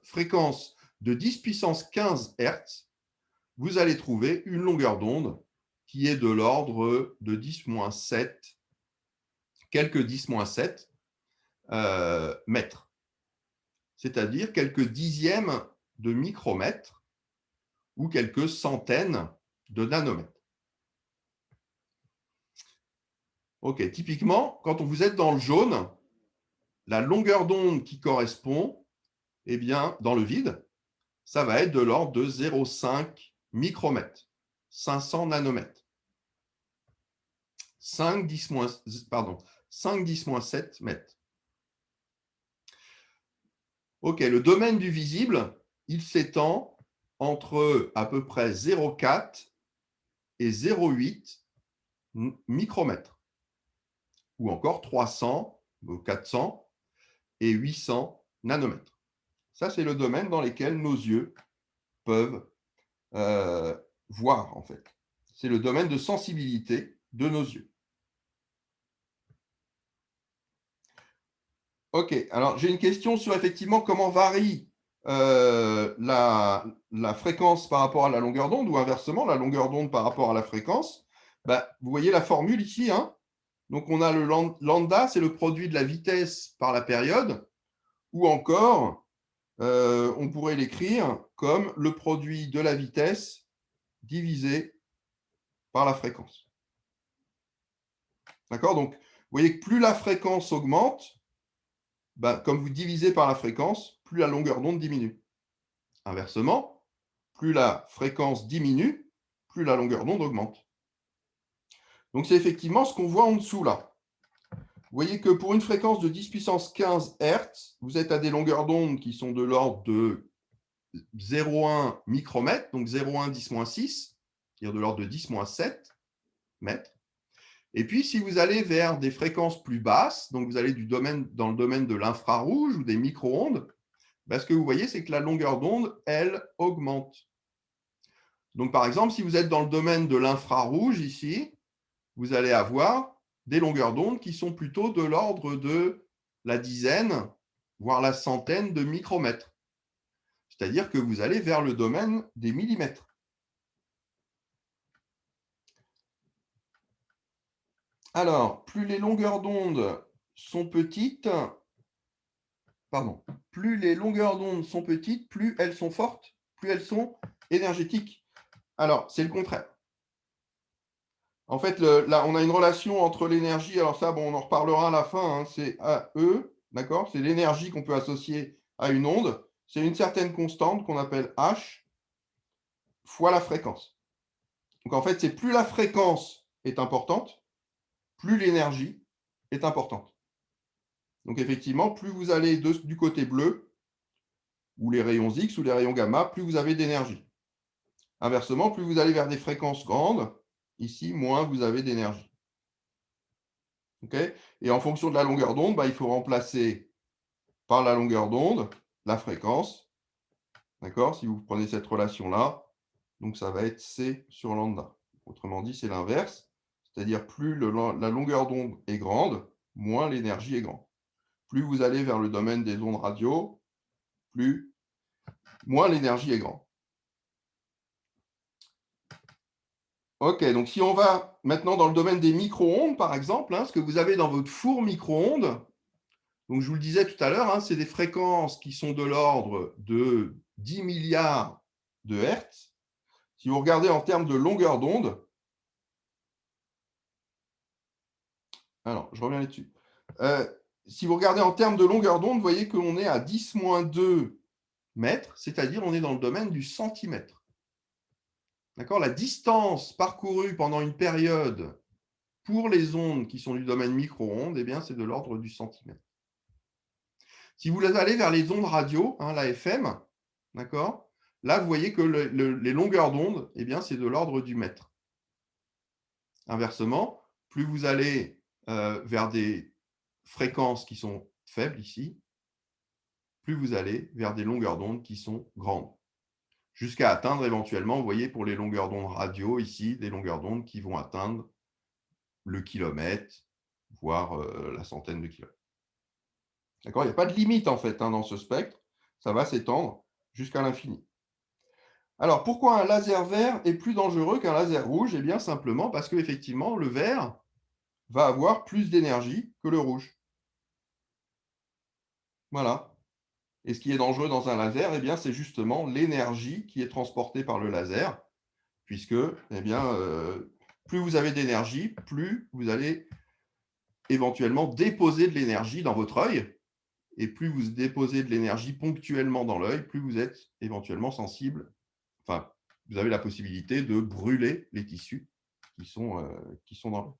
fréquence de 10 puissance 15 Hertz, vous allez trouver une longueur d'onde qui est de l'ordre de 10-7 quelques 10-7 mètres, c'est-à-dire quelques dixièmes de micromètres ou quelques centaines de nanomètres. Ok, typiquement, quand vous êtes dans le jaune, la longueur d'onde qui correspond, eh bien, dans le vide, ça va être de l'ordre de 0,5 micromètres, 500 nanomètres. 5 10-7 mètres. Ok, le domaine du visible, il s'étend entre à peu près 0,4 et 0,8 micromètres, ou encore 300, 400 et 800 nanomètres. Ça, c'est le domaine dans lequel nos yeux peuvent voir, en fait. C'est le domaine de sensibilité de nos yeux. Ok, alors j'ai une question sur effectivement comment varie la fréquence par rapport à la longueur d'onde ou inversement, la longueur d'onde par rapport à la fréquence. Bah, vous voyez la formule ici, hein? Donc on a le lambda, c'est le produit de la vitesse par la période, ou encore, on pourrait l'écrire comme le produit de la vitesse divisé par la fréquence. D'accord? Donc, vous voyez que plus la fréquence augmente, ben, comme vous divisez par la fréquence, plus la longueur d'onde diminue. Inversement, plus la fréquence diminue, plus la longueur d'onde augmente. Donc, c'est effectivement ce qu'on voit en dessous là. Vous voyez que pour une fréquence de 10 puissance 15 Hz, vous êtes à des longueurs d'onde qui sont de l'ordre de 0,1 micromètre, donc 0,1 10-6, c'est-à-dire de l'ordre de 10-7 mètres. Et puis, si vous allez vers des fréquences plus basses, donc vous allez dans le domaine de l'infrarouge ou des micro-ondes, ben, ce que vous voyez, c'est que la longueur d'onde, elle, augmente. Donc, par exemple, si vous êtes dans le domaine de l'infrarouge ici, vous allez avoir des longueurs d'onde qui sont plutôt de l'ordre de la dizaine, voire la centaine de micromètres. C'est-à-dire que vous allez vers le domaine des millimètres. Alors, plus les longueurs d'onde sont petites, plus les longueurs d'onde sont petites, plus elles sont fortes, plus elles sont énergétiques. Alors, c'est le contraire. En fait, là, on a une relation entre l'énergie, alors ça, bon, on en reparlera à la fin, hein, c'est AE, d'accord? C'est l'énergie qu'on peut associer à une onde. C'est une certaine constante qu'on appelle H fois la fréquence. Donc, en fait, c'est plus la fréquence est importante, plus l'énergie est importante. Donc, effectivement, plus vous allez du côté bleu, ou les rayons X ou les rayons gamma, plus vous avez d'énergie. Inversement, plus vous allez vers des fréquences grandes, ici, moins vous avez d'énergie. Okay, et en fonction de la longueur d'onde, bah, il faut remplacer par la longueur d'onde la fréquence. D'accord? Si vous prenez cette relation-là, donc ça va être C sur lambda. Autrement dit, c'est l'inverse. C'est-à-dire plus la longueur d'onde est grande, moins l'énergie est grande. Plus vous allez vers le domaine des ondes radio, moins l'énergie est grande. Ok, donc si on va maintenant dans le domaine des micro-ondes, par exemple, hein, ce que vous avez dans votre four micro-ondes, donc je vous le disais tout à l'heure, hein, c'est des fréquences qui sont de l'ordre de 10 milliards de Hertz. Si vous regardez en termes de longueur d'onde, alors je reviens là-dessus. Si vous regardez en termes de longueur d'onde, vous voyez qu'on est à 10-2 mètres, c'est-à-dire on est dans le domaine du centimètre. D'accord? La distance parcourue pendant une période pour les ondes qui sont du domaine micro-ondes, eh bien, c'est de l'ordre du centimètre. Si vous allez vers les ondes radio, hein, la FM, d'accord? Là, vous voyez que les longueurs d'onde, eh bien, c'est de l'ordre du mètre. Inversement, plus vous allez vers des fréquences qui sont faibles ici, plus vous allez vers des longueurs d'onde qui sont grandes. Jusqu'à atteindre éventuellement, vous voyez, pour les longueurs d'onde radio ici, des longueurs d'onde qui vont atteindre le kilomètre, voire la centaine de kilomètres. D'accord? Il n'y a pas de limite en fait, hein, dans ce spectre. Ça va s'étendre jusqu'à l'infini. Alors, pourquoi un laser vert est plus dangereux qu'un laser rouge? Eh bien, simplement parce qu'effectivement, le vert, va avoir plus d'énergie que le rouge. Voilà. Et ce qui est dangereux dans un laser, eh bien, c'est justement l'énergie qui est transportée par le laser, puisque eh bien, plus vous avez d'énergie, plus vous allez éventuellement déposer de l'énergie dans votre œil. Et plus vous déposez de l'énergie ponctuellement dans l'œil, plus vous êtes éventuellement sensible. Enfin, vous avez la possibilité de brûler les tissus qui sont dans l'œil.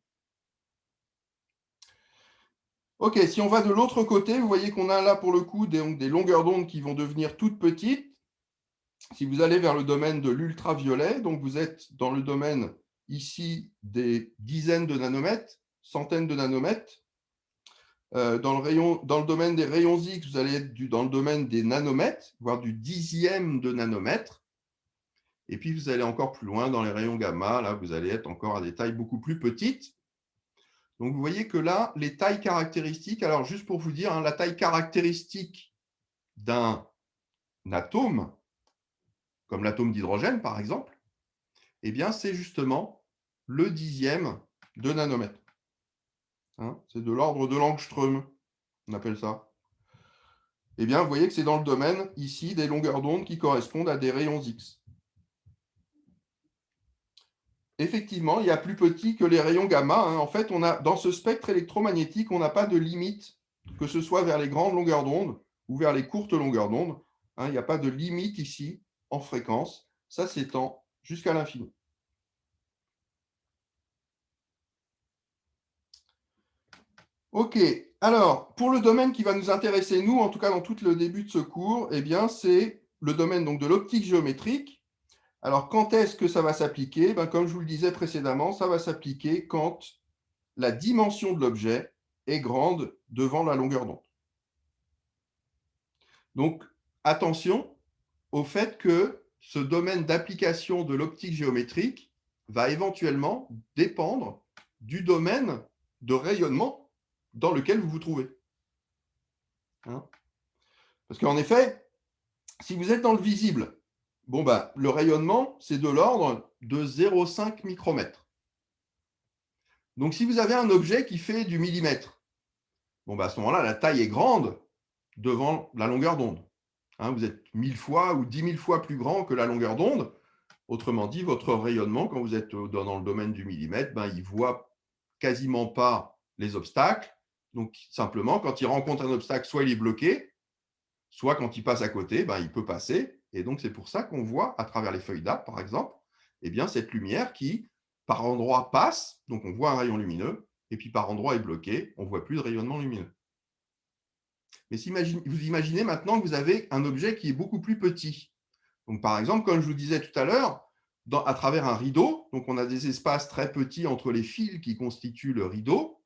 Ok, si on va de l'autre côté, vous voyez qu'on a là pour le coup des longueurs d'onde qui vont devenir toutes petites. Si vous allez vers le domaine de l'ultraviolet, donc vous êtes dans le domaine ici des dizaines de nanomètres, centaines de nanomètres. Dans le domaine des rayons X, vous allez être dans le domaine des nanomètres, voire du dixième de nanomètre. Et puis, vous allez encore plus loin dans les rayons gamma. Là, vous allez être encore à des tailles beaucoup plus petites. Donc, vous voyez que là, les tailles caractéristiques, alors juste pour vous dire, hein, la taille caractéristique d'un atome, comme l'atome d'hydrogène par exemple, eh bien, c'est justement le dixième de nanomètre. Hein, c'est de l'ordre de l'angstrom, on appelle ça. Eh bien, vous voyez que c'est dans le domaine, ici, des longueurs d'onde qui correspondent à des rayons X. Effectivement, il y a plus petit que les rayons gamma. Hein. En fait, dans ce spectre électromagnétique, on n'a pas de limite, que ce soit vers les grandes longueurs d'onde ou vers les courtes longueurs d'onde. Hein, il n'y a pas de limite ici en fréquence. Ça s'étend jusqu'à l'infini. OK. Alors, pour le domaine qui va nous intéresser, nous, en tout cas dans tout le début de ce cours, eh bien, c'est le domaine donc, de l'optique géométrique. Alors, quand est-ce que ça va s'appliquer? Comme je vous le disais précédemment, ça va s'appliquer quand la dimension de l'objet est grande devant la longueur d'onde. Donc, attention au fait que ce domaine d'application de l'optique géométrique va éventuellement dépendre du domaine de rayonnement dans lequel vous vous trouvez. Hein? Parce qu'en effet, si vous êtes dans le visible, le rayonnement, c'est de l'ordre de 0,5 micromètre. Donc, si vous avez un objet qui fait du millimètre, à ce moment-là, la taille est grande devant la longueur d'onde. Hein, vous êtes 1000 fois ou 10 000 fois plus grand que la longueur d'onde. Autrement dit, votre rayonnement, quand vous êtes dans le domaine du millimètre, il ne voit quasiment pas les obstacles. Donc, simplement, quand il rencontre un obstacle, soit il est bloqué, soit quand il passe à côté, il peut passer. Et donc, c'est pour ça qu'on voit, à travers les feuilles d'arbre, par exemple, cette lumière qui, par endroit, passe. Donc, on voit un rayon lumineux. Et puis, par endroit, est bloqué. On ne voit plus de rayonnement lumineux. Mais vous imaginez maintenant que vous avez un objet qui est beaucoup plus petit. Donc, par exemple, comme je vous disais tout à l'heure, à travers un rideau, donc on a des espaces très petits entre les fils qui constituent le rideau.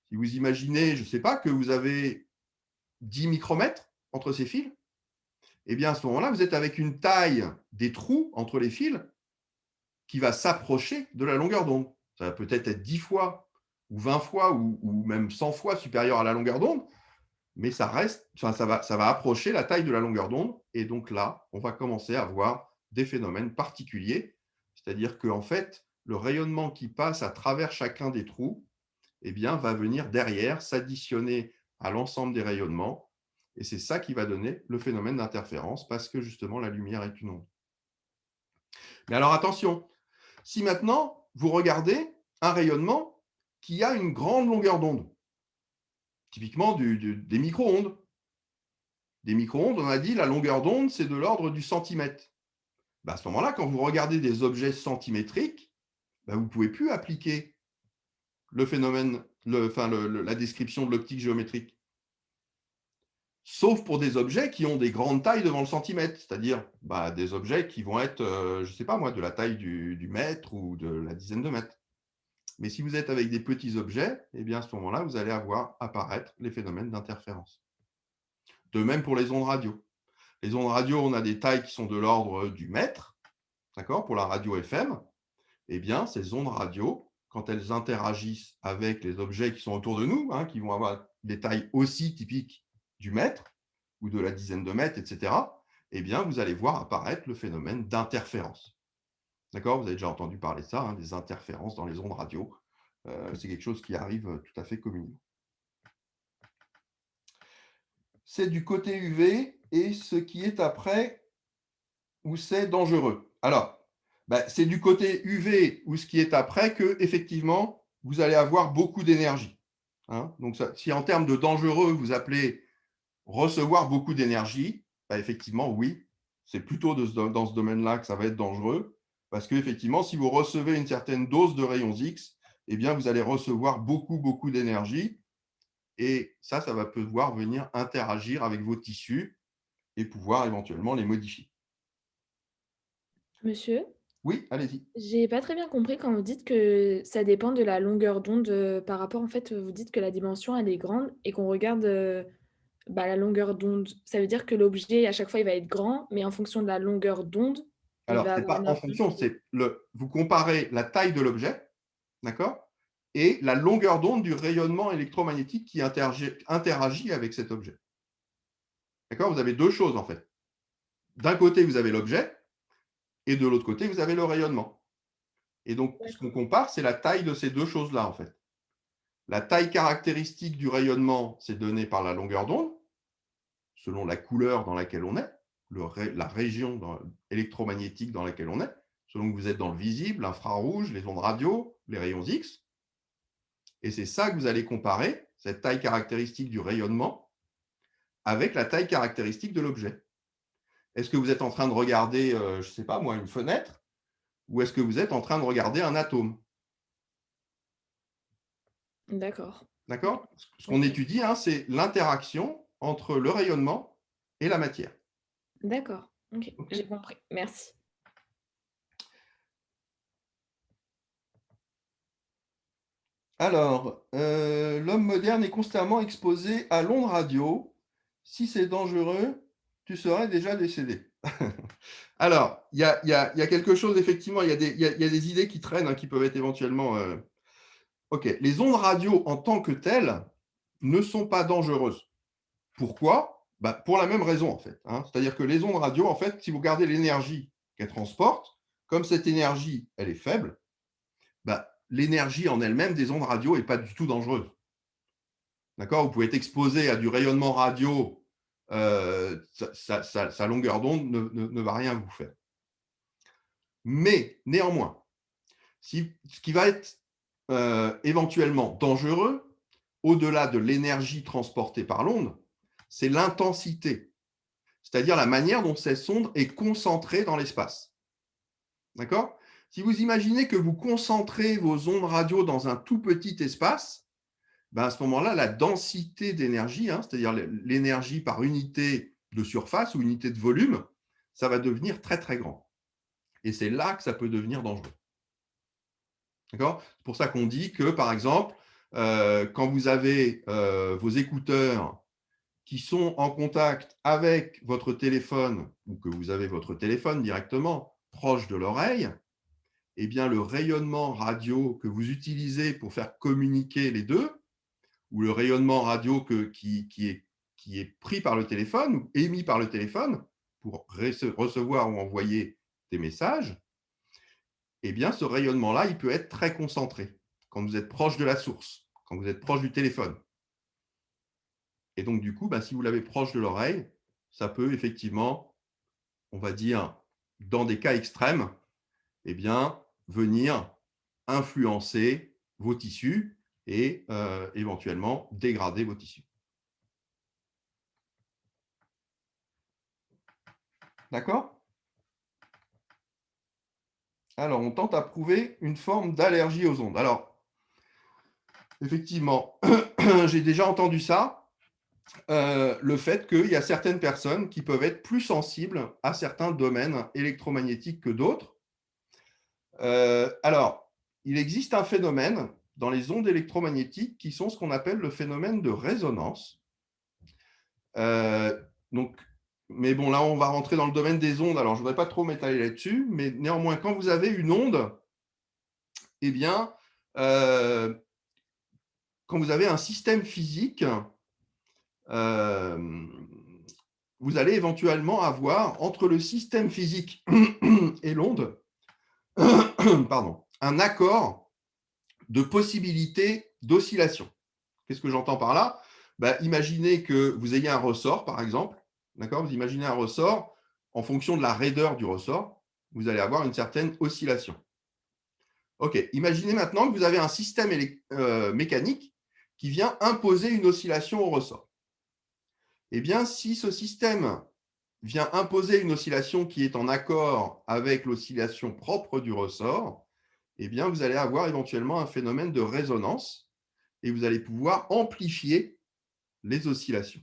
Si vous imaginez, je ne sais pas, que vous avez 10 micromètres entre ces fils, eh bien à ce moment-là, vous êtes avec une taille des trous entre les fils qui va s'approcher de la longueur d'onde. Ça va peut-être être 10 fois ou 20 fois ou même 100 fois supérieur à la longueur d'onde, mais ça va approcher la taille de la longueur d'onde. Et donc là, on va commencer à voir des phénomènes particuliers. C'est-à-dire qu'en fait, le rayonnement qui passe à travers chacun des trous va venir derrière s'additionner à l'ensemble des rayonnements. Et c'est ça qui va donner le phénomène d'interférence, parce que justement, la lumière est une onde. Mais alors attention, si maintenant, vous regardez un rayonnement qui a une grande longueur d'onde, typiquement des micro-ondes. Des micro-ondes, on a dit, la longueur d'onde, c'est de l'ordre du centimètre. À ce moment-là, quand vous regardez des objets centimétriques, vous ne pouvez plus appliquer le phénomène, la description de l'optique géométrique. Sauf pour des objets qui ont des grandes tailles devant le centimètre, c'est-à-dire des objets qui vont être, je ne sais pas moi, de la taille du mètre ou de la dizaine de mètres. Mais si vous êtes avec des petits objets, à ce moment-là, vous allez avoir apparaître les phénomènes d'interférence. De même pour les ondes radio. Les ondes radio, on a des tailles qui sont de l'ordre du mètre, d'accord, pour la radio FM. Ces ondes radio, quand elles interagissent avec les objets qui sont autour de nous, qui vont avoir des tailles aussi typiques du mètre ou de la dizaine de mètres, etc., vous allez voir apparaître le phénomène d'interférence. D'accord? Vous avez déjà entendu parler de ça, des interférences dans les ondes radio. C'est quelque chose qui arrive tout à fait communément. C'est du côté UV et ce qui est après où c'est dangereux. Alors, c'est du côté UV ou ce qui est après que, effectivement, vous allez avoir beaucoup d'énergie. Hein. Donc, si en termes de dangereux, vous appelez recevoir beaucoup d'énergie, effectivement, oui, c'est plutôt dans ce domaine-là que ça va être dangereux, parce qu'effectivement, si vous recevez une certaine dose de rayons X, eh bien, vous allez recevoir beaucoup, beaucoup d'énergie, et ça va pouvoir venir interagir avec vos tissus et pouvoir éventuellement les modifier. Monsieur, Oui, allez-y. j'ai pas très bien compris quand vous dites que ça dépend de la longueur d'onde, par rapport en fait, vous dites que la dimension elle est grande et qu'on regarde, la longueur d'onde. Ça veut dire que l'objet à chaque fois il va être grand, mais en fonction de la longueur d'onde, il Alors, va ce n'est avoir pas une en influence fonction, vous comparez la taille de l'objet, d'accord, et la longueur d'onde du rayonnement électromagnétique qui interagit avec cet objet. D'accord. Vous avez deux choses, en fait. D'un côté, vous avez l'objet, et de l'autre côté, vous avez le rayonnement. Et donc, ce qu'on d'accord. compare, c'est la taille de ces deux choses-là, en fait. La taille caractéristique du rayonnement, c'est donné par la longueur d'onde, selon la couleur dans laquelle on est, la région électromagnétique dans laquelle on est, selon que vous êtes dans le visible, l'infrarouge, les ondes radio, les rayons X. Et c'est ça que vous allez comparer, cette taille caractéristique du rayonnement, avec la taille caractéristique de l'objet. Est-ce que vous êtes en train de regarder, je ne sais pas moi, une fenêtre, ou est-ce que vous êtes en train de regarder un atome? D'accord. OK. D'accord. Ce qu'on OK. étudie, hein, c'est l'interaction entre le rayonnement et la matière. D'accord. OK, OK. j'ai compris. Merci. Alors, l'homme moderne est constamment exposé à l'onde radio. Si c'est dangereux, tu serais déjà décédé. Alors, il y a quelque chose, effectivement, il y a des idées qui traînent, hein, qui peuvent être éventuellement. OK. Les ondes radio en tant que telles ne sont pas dangereuses. Pourquoi? Pour la même raison, en fait. Hein. C'est-à-dire que les ondes radio, en fait, si vous regardez l'énergie qu'elles transportent, comme cette énergie, elle est faible, l'énergie en elle-même des ondes radio n'est pas du tout dangereuse. D'accord. Vous pouvez être exposé à du rayonnement radio, sa longueur d'onde ne va rien vous faire. Mais néanmoins, ce qui va être éventuellement dangereux, au-delà de l'énergie transportée par l'onde, c'est l'intensité, c'est-à-dire la manière dont cette onde est concentrée dans l'espace. D'accord. Si vous imaginez que vous concentrez vos ondes radio dans un tout petit espace, à ce moment-là, la densité d'énergie, hein, c'est-à-dire l'énergie par unité de surface ou unité de volume, ça va devenir très, très grand. Et c'est là que ça peut devenir dangereux. D'accord. C'est pour ça qu'on dit que, par exemple, quand vous avez vos écouteurs qui sont en contact avec votre téléphone ou que vous avez votre téléphone directement proche de l'oreille, eh bien, le rayonnement radio que vous utilisez pour faire communiquer les deux, ou le rayonnement radio qui est pris par le téléphone ou émis par le téléphone pour recevoir ou envoyer des messages, eh bien, ce rayonnement-là, il peut être très concentré quand vous êtes proche de la source, quand vous êtes proche du téléphone. Et donc, du coup, si vous l'avez proche de l'oreille, ça peut effectivement, on va dire, dans des cas extrêmes, eh bien, venir influencer vos tissus et éventuellement dégrader vos tissus. D'accord. Alors, on tente à prouver une forme d'allergie aux ondes. Alors, effectivement, j'ai déjà entendu ça, le fait qu'il y a certaines personnes qui peuvent être plus sensibles à certains domaines électromagnétiques que d'autres. Alors, il existe un phénomène dans les ondes électromagnétiques qui sont ce qu'on appelle le phénomène de résonance. Donc, mais bon, là, on va rentrer dans le domaine des ondes. Alors, je ne voudrais pas trop m'étaler là-dessus, mais néanmoins, quand vous avez une onde, eh bien, quand vous avez un système physique, vous allez éventuellement avoir entre le système physique et l'onde, pardon, un accord de possibilités d'oscillation. Qu'est-ce que j'entends par là? Imaginez que vous ayez un ressort, par exemple. D'accord? Vous imaginez un ressort, en fonction de la raideur du ressort, vous allez avoir une certaine oscillation. OK. Imaginez maintenant que vous avez un système mécanique qui vient imposer une oscillation au ressort. Eh bien, si ce système vient imposer une oscillation qui est en accord avec l'oscillation propre du ressort, eh bien, vous allez avoir éventuellement un phénomène de résonance et vous allez pouvoir amplifier les oscillations.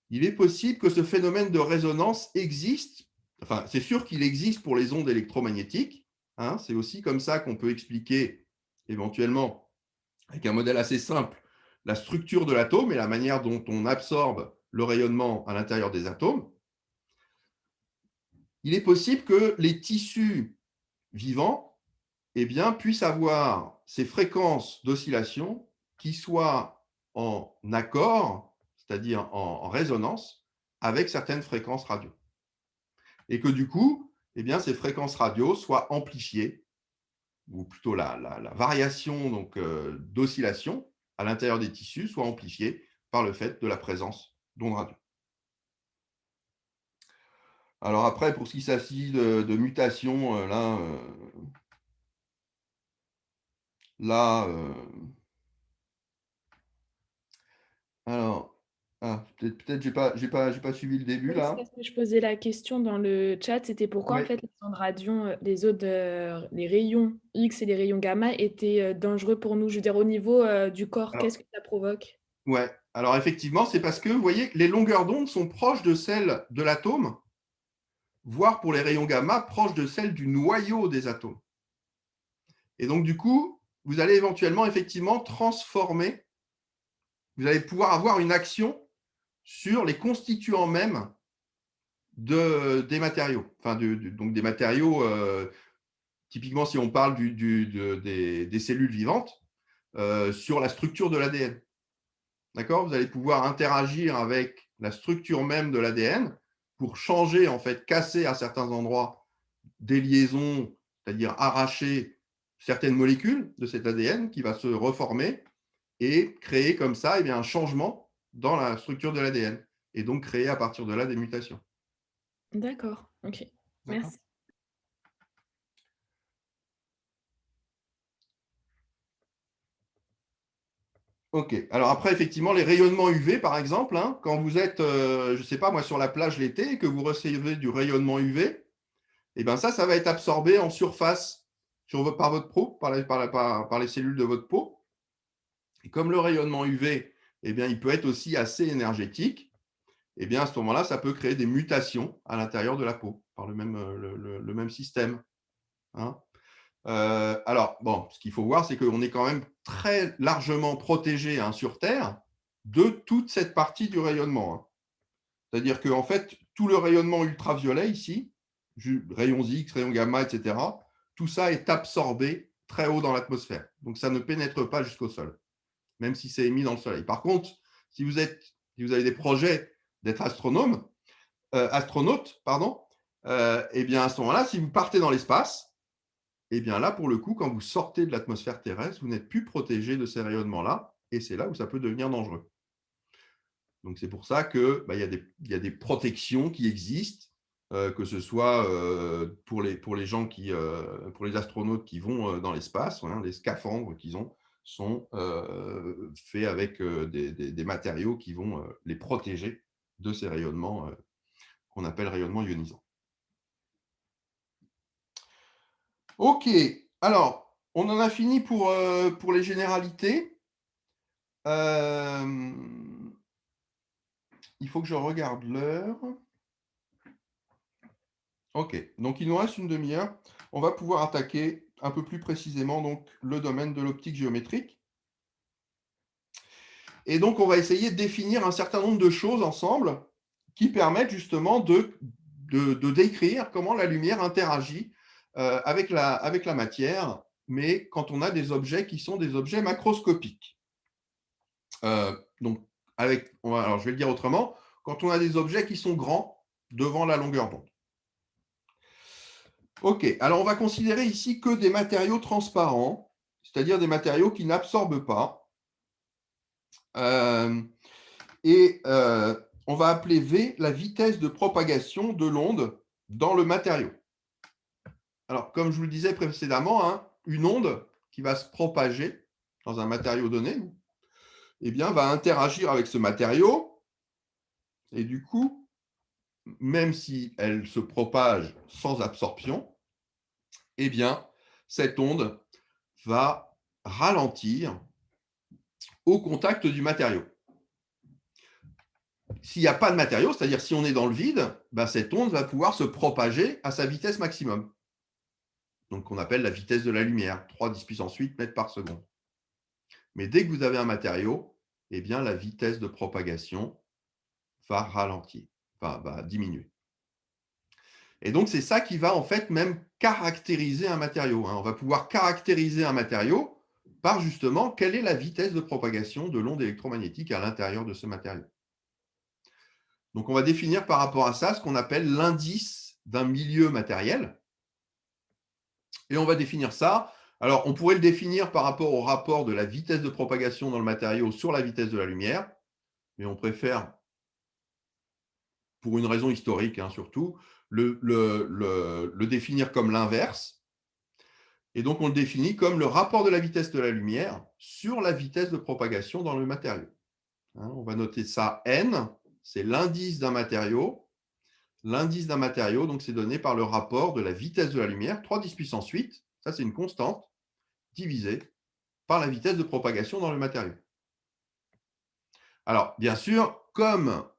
Il est possible que ce phénomène de résonance existe, enfin, c'est sûr qu'il existe pour les ondes électromagnétiques, hein, c'est aussi comme ça qu'on peut expliquer éventuellement, avec un modèle assez simple, la structure de l'atome et la manière dont on absorbe le rayonnement à l'intérieur des atomes. Il est possible que les tissus vivants puissent avoir ces fréquences d'oscillation qui soient en accord, c'est-à-dire en résonance, avec certaines fréquences radio. Et que du coup, ces fréquences radio soient amplifiées, ou plutôt la variation d'oscillation à l'intérieur des tissus soit amplifiée par le fait de la présence d'ondes radio. Alors après, pour ce qui s'agit de mutations, alors, peut-être j'ai pas suivi le début Oui, c'est là. parce que je posais la question dans le chat, c'était pourquoi en Ouais. fait les ondes radio, les rayons X et les rayons gamma étaient dangereux pour nous. Je veux dire au niveau du corps, Alors, qu'est-ce que ça provoque? ouais. Alors effectivement, c'est parce que vous voyez, les longueurs d'onde sont proches de celles de l'atome, voire pour les rayons gamma, proches de celles du noyau des atomes. Et donc du coup, vous allez éventuellement effectivement transformer, vous allez pouvoir avoir une action sur les constituants mêmes des matériaux. Enfin, donc des matériaux, typiquement si on parle des cellules vivantes, sur la structure de l'ADN. D'accord? Vous allez pouvoir interagir avec la structure même de l'ADN pour changer, en fait, casser à certains endroits des liaisons, c'est-à-dire arracher certaines molécules de cet ADN qui va se reformer et créer comme ça un changement dans la structure de l'ADN et donc créer à partir de là des mutations. D'accord, OK. D'accord? Merci. OK. Alors après, effectivement, les rayonnements UV, par exemple, hein, quand vous êtes, je ne sais pas moi, sur la plage l'été et que vous recevez du rayonnement UV, ça va être absorbé en surface par votre peau, par les cellules de votre peau. Et comme le rayonnement UV, il peut être aussi assez énergétique, à ce moment-là, ça peut créer des mutations à l'intérieur de la peau par le même système, hein. Alors, bon, ce qu'il faut voir, c'est qu'on est quand même très largement protégé, hein, sur Terre de toute cette partie du rayonnement, hein. C'est-à-dire qu'en fait, tout le rayonnement ultraviolet ici, rayons X, rayons gamma, etc., tout ça est absorbé très haut dans l'atmosphère. Donc, ça ne pénètre pas jusqu'au sol, même si c'est émis dans le soleil. Par contre, si vous avez des projets d'être astronaute, pardon, à ce moment-là, si vous partez dans l'espace, là, pour le coup, quand vous sortez de l'atmosphère terrestre, vous n'êtes plus protégé de ces rayonnements-là, et c'est là où ça peut devenir dangereux. Donc, c'est pour ça qu'il y a des protections qui existent, que ce soit pour les gens pour les astronautes qui vont dans l'espace, hein, les scaphandres qu'ils ont sont faits avec des matériaux qui vont les protéger de ces rayonnements qu'on appelle rayonnements ionisants. OK, alors, on en a fini pour les généralités. Il faut que je regarde l'heure. OK, donc il nous reste une demi-heure. On va pouvoir attaquer un peu plus précisément donc, le domaine de l'optique géométrique. Et donc, on va essayer de définir un certain nombre de choses ensemble qui permettent justement de décrire comment la lumière interagit avec la matière, mais quand on a des objets qui sont des objets macroscopiques. Donc, alors je vais le dire autrement, quand on a des objets qui sont grands devant la longueur d'onde. OK, alors on va considérer ici que des matériaux transparents, c'est-à-dire des matériaux qui n'absorbent pas. Euh, on va appeler V la vitesse de propagation de l'onde dans le matériau. Alors, comme je vous le disais précédemment, hein, une onde qui va se propager dans un matériau donné, eh bien, va interagir avec ce matériau, et du coup, même si elle se propage sans absorption, eh bien, cette onde va ralentir au contact du matériau. S'il n'y a pas de matériau, c'est-à-dire si on est dans le vide, ben cette onde va pouvoir se propager à sa vitesse maximum. Donc, qu'on appelle la vitesse de la lumière, 3 10 8 mètres par seconde. Mais dès que vous avez un matériau, eh bien, la vitesse de propagation va ralentir, va diminuer. Et donc, c'est ça qui va en fait même caractériser un matériau. On va pouvoir caractériser un matériau par justement quelle est la vitesse de propagation de l'onde électromagnétique à l'intérieur de ce matériau. Donc, on va définir par rapport à ça ce qu'on appelle l'indice d'un milieu matériel. Et on va définir ça. Alors, on pourrait le définir par rapport au rapport de la vitesse de propagation dans le matériau sur la vitesse de la lumière, mais on préfère, pour une raison historique surtout, le définir comme l'inverse. Et donc, on le définit comme le rapport de la vitesse de la lumière sur la vitesse de propagation dans le matériau. On va noter ça N, c'est l'indice d'un matériau. L'indice d'un matériau, donc, c'est donné par le rapport de la vitesse de la lumière, 3 10 puissance 8, ça c'est une constante, divisée par la vitesse de propagation dans le matériau. Alors, bien sûr, comme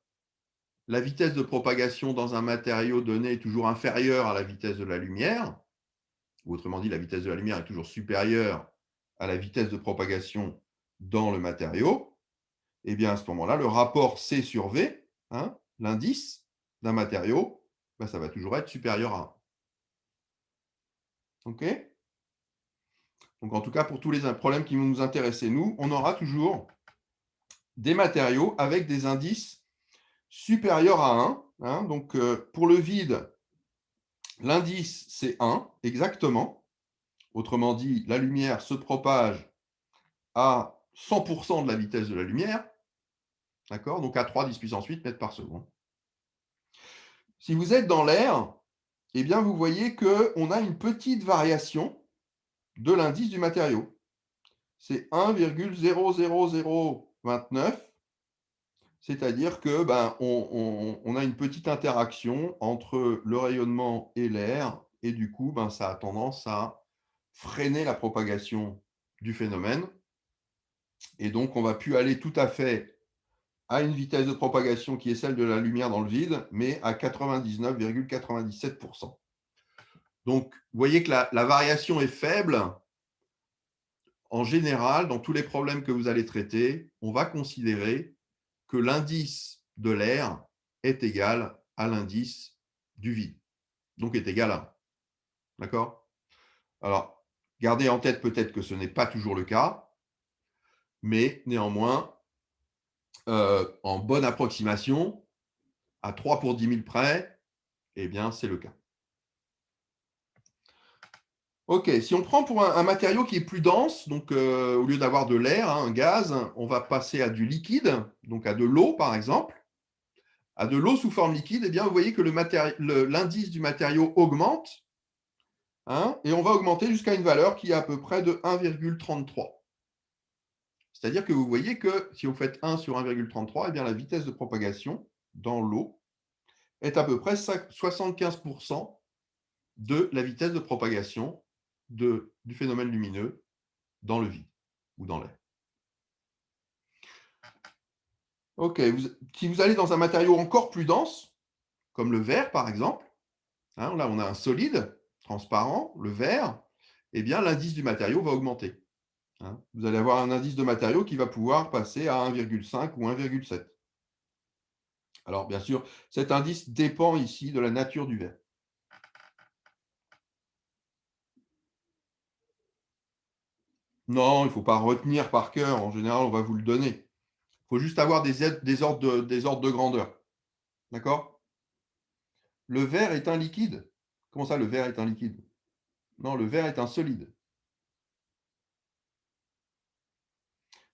la vitesse de propagation dans un matériau donné est toujours inférieure à la vitesse de la lumière, ou autrement dit, la vitesse de la lumière est toujours supérieure à la vitesse de propagation dans le matériau, eh bien à ce moment-là, le rapport C sur V, l'indice d'un matériau, ça va toujours être supérieur à 1. OK ? Donc en tout cas, pour tous les problèmes qui vont nous intéresser, nous, on aura toujours des matériaux avec des indices supérieurs à 1. Donc pour le vide, l'indice c'est 1, exactement. Autrement dit, la lumière se propage à 100% de la vitesse de la lumière, d'accord? Donc à 3 10 puissance 8 mètres par seconde. Si vous êtes dans l'air, eh bien vous voyez qu'on a une petite variation de l'indice du matériau. C'est 1,00029, c'est-à-dire que on a une petite interaction entre le rayonnement et l'air, et du coup, ça a tendance à freiner la propagation du phénomène. Et donc, on va plus aller tout à fait à une vitesse de propagation qui est celle de la lumière dans le vide, mais à 99,97%. Donc, vous voyez que la variation est faible. En général, dans tous les problèmes que vous allez traiter, on va considérer que l'indice de l'air est égal à l'indice du vide, donc est égal à 1. D'accord? Alors, gardez en tête peut-être que ce n'est pas toujours le cas, mais néanmoins, en bonne approximation, à 3 pour 10 000 près, eh bien, c'est le cas. OK, si on prend pour un matériau qui est plus dense, donc au lieu d'avoir de l'air, un gaz, on va passer à du liquide, donc à de l'eau par exemple. À de l'eau sous forme liquide, eh bien, vous voyez que l'indice du matériau augmente, et on va augmenter jusqu'à une valeur qui est à peu près de 1,33. C'est-à-dire que vous voyez que si vous faites 1 sur 1,33, eh bien, la vitesse de propagation dans l'eau est à peu près 75% de la vitesse de propagation du phénomène lumineux dans le vide ou dans l'air. OK, si vous allez dans un matériau encore plus dense, comme le verre par exemple, là on a un solide transparent, le verre, eh bien l'indice du matériau va augmenter. Vous allez avoir un indice de matériau qui va pouvoir passer à 1,5 ou 1,7. Alors bien sûr, cet indice dépend ici de la nature du verre. Non, il ne faut pas retenir par cœur. En général, on va vous le donner. Il faut juste avoir des ordres de grandeur. D'accord? Le verre est un liquide. Comment ça, le verre est un liquide? Non, le verre est un solide.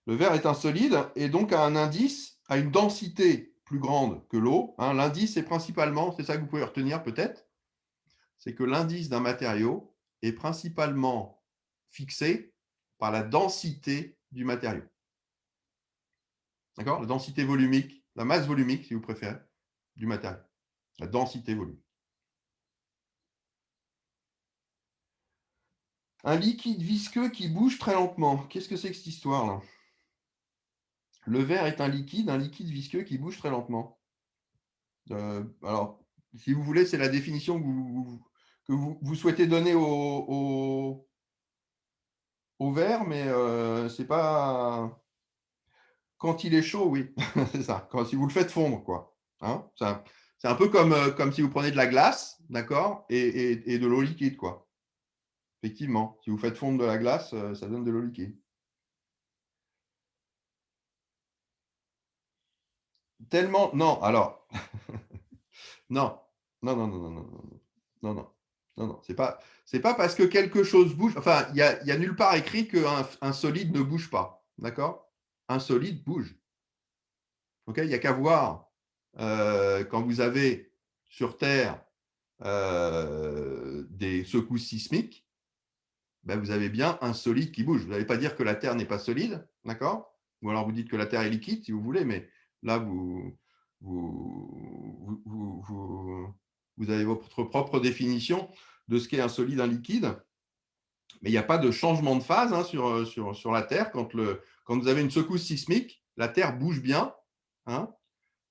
Le verre est un solide et donc a un indice, a une densité plus grande que l'eau. Hein. L'indice, c'est principalement, c'est ça que vous pouvez retenir peut-être, c'est que l'indice d'un matériau est principalement fixé par la densité du matériau. D'accord? La densité volumique, la masse volumique, si vous préférez, du matériau. La densité volumique. Un liquide visqueux qui bouge très lentement. Qu'est-ce que c'est que cette histoire-là? Le verre est un liquide visqueux qui bouge très lentement. Alors, si vous voulez, c'est la définition que vous souhaitez donner au verre, mais c'est pas. Quand il est chaud, oui, c'est ça. Si vous le faites fondre, quoi. Hein, c'est un peu comme si vous prenez de la glace, d'accord, et de l'eau liquide, quoi. Effectivement, si vous faites fondre de la glace, ça donne de l'eau liquide. Tellement. Non, alors. Non. Non, non, non, non, non, non, non, non, non, non. C'est pas parce que quelque chose bouge. Enfin, il y a nulle part écrit qu'un solide ne bouge pas. D'accord? Un solide bouge. Ok? Il n'y a qu'à voir quand vous avez sur Terre des secousses sismiques, ben, vous avez bien un solide qui bouge. Vous n'allez pas dire que la Terre n'est pas solide, d'accord? Ou alors vous dites que la Terre est liquide, si vous voulez, mais là, vous avez votre propre définition de ce qu'est un solide, un liquide, mais il n'y a pas de changement de phase hein, sur la Terre. Quand vous avez une secousse sismique, la Terre bouge bien. Hein.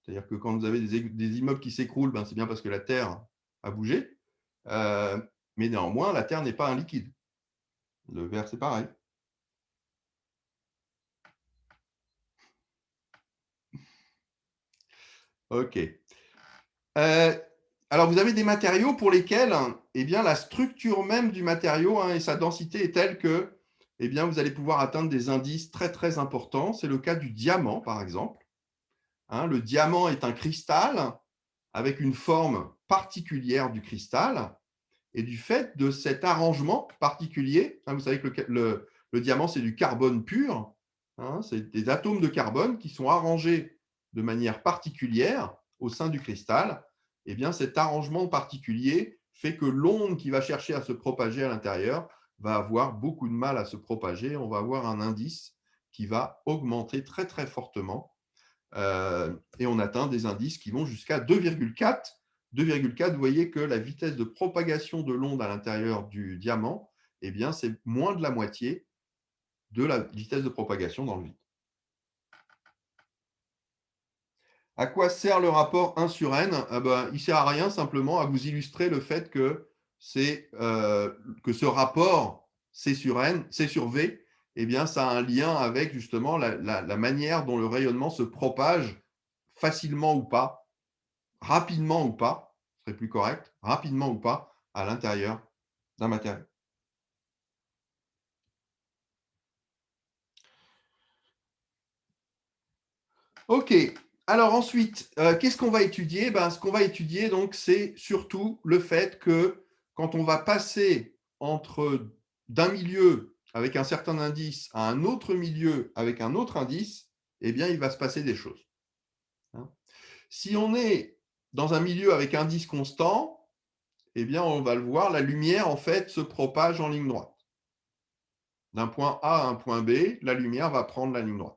C'est-à-dire que quand vous avez des immeubles qui s'écroulent, ben, c'est bien parce que la Terre a bougé. Mais néanmoins, la Terre n'est pas un liquide. Le verre, c'est pareil. OK. Alors, vous avez des matériaux pour lesquels eh bien, la structure même du matériau hein, et sa densité est telle que eh bien, vous allez pouvoir atteindre des indices très, très importants. C'est le cas du diamant, par exemple. Hein, le diamant est un cristal avec une forme particulière du cristal. Et du fait de cet arrangement particulier, hein, vous savez que le diamant, c'est du carbone pur. Hein, c'est des atomes de carbone qui sont arrangés de manière particulière au sein du cristal. Eh bien, cet arrangement particulier fait que l'onde qui va chercher à se propager à l'intérieur va avoir beaucoup de mal à se propager. On va avoir un indice qui va augmenter très, très fortement. Et on atteint des indices qui vont jusqu'à 2,4. 2,4, vous voyez que la vitesse de propagation de l'onde à l'intérieur du diamant, eh bien, c'est moins de la moitié de la vitesse de propagation dans le vide. À quoi sert le rapport 1 sur n? Ah ben, il ne sert à rien, simplement à vous illustrer le fait que ce rapport C sur n, C sur V, eh bien, ça a un lien avec justement la manière dont le rayonnement se propage facilement ou pas, rapidement ou pas, ce serait plus correct, rapidement ou pas, à l'intérieur d'un matériau. OK. Alors ensuite, qu'est-ce qu'on va étudier? Ben, ce qu'on va étudier donc, c'est surtout le fait que quand on va passer d'un milieu avec un certain indice à un autre milieu avec un autre indice, eh bien, il va se passer des choses. Hein. Si on est dans un milieu avec indice constant, eh bien, on va le voir, la lumière, en fait, se propage en ligne droite. D'un point A à un point B, la lumière va prendre la ligne droite.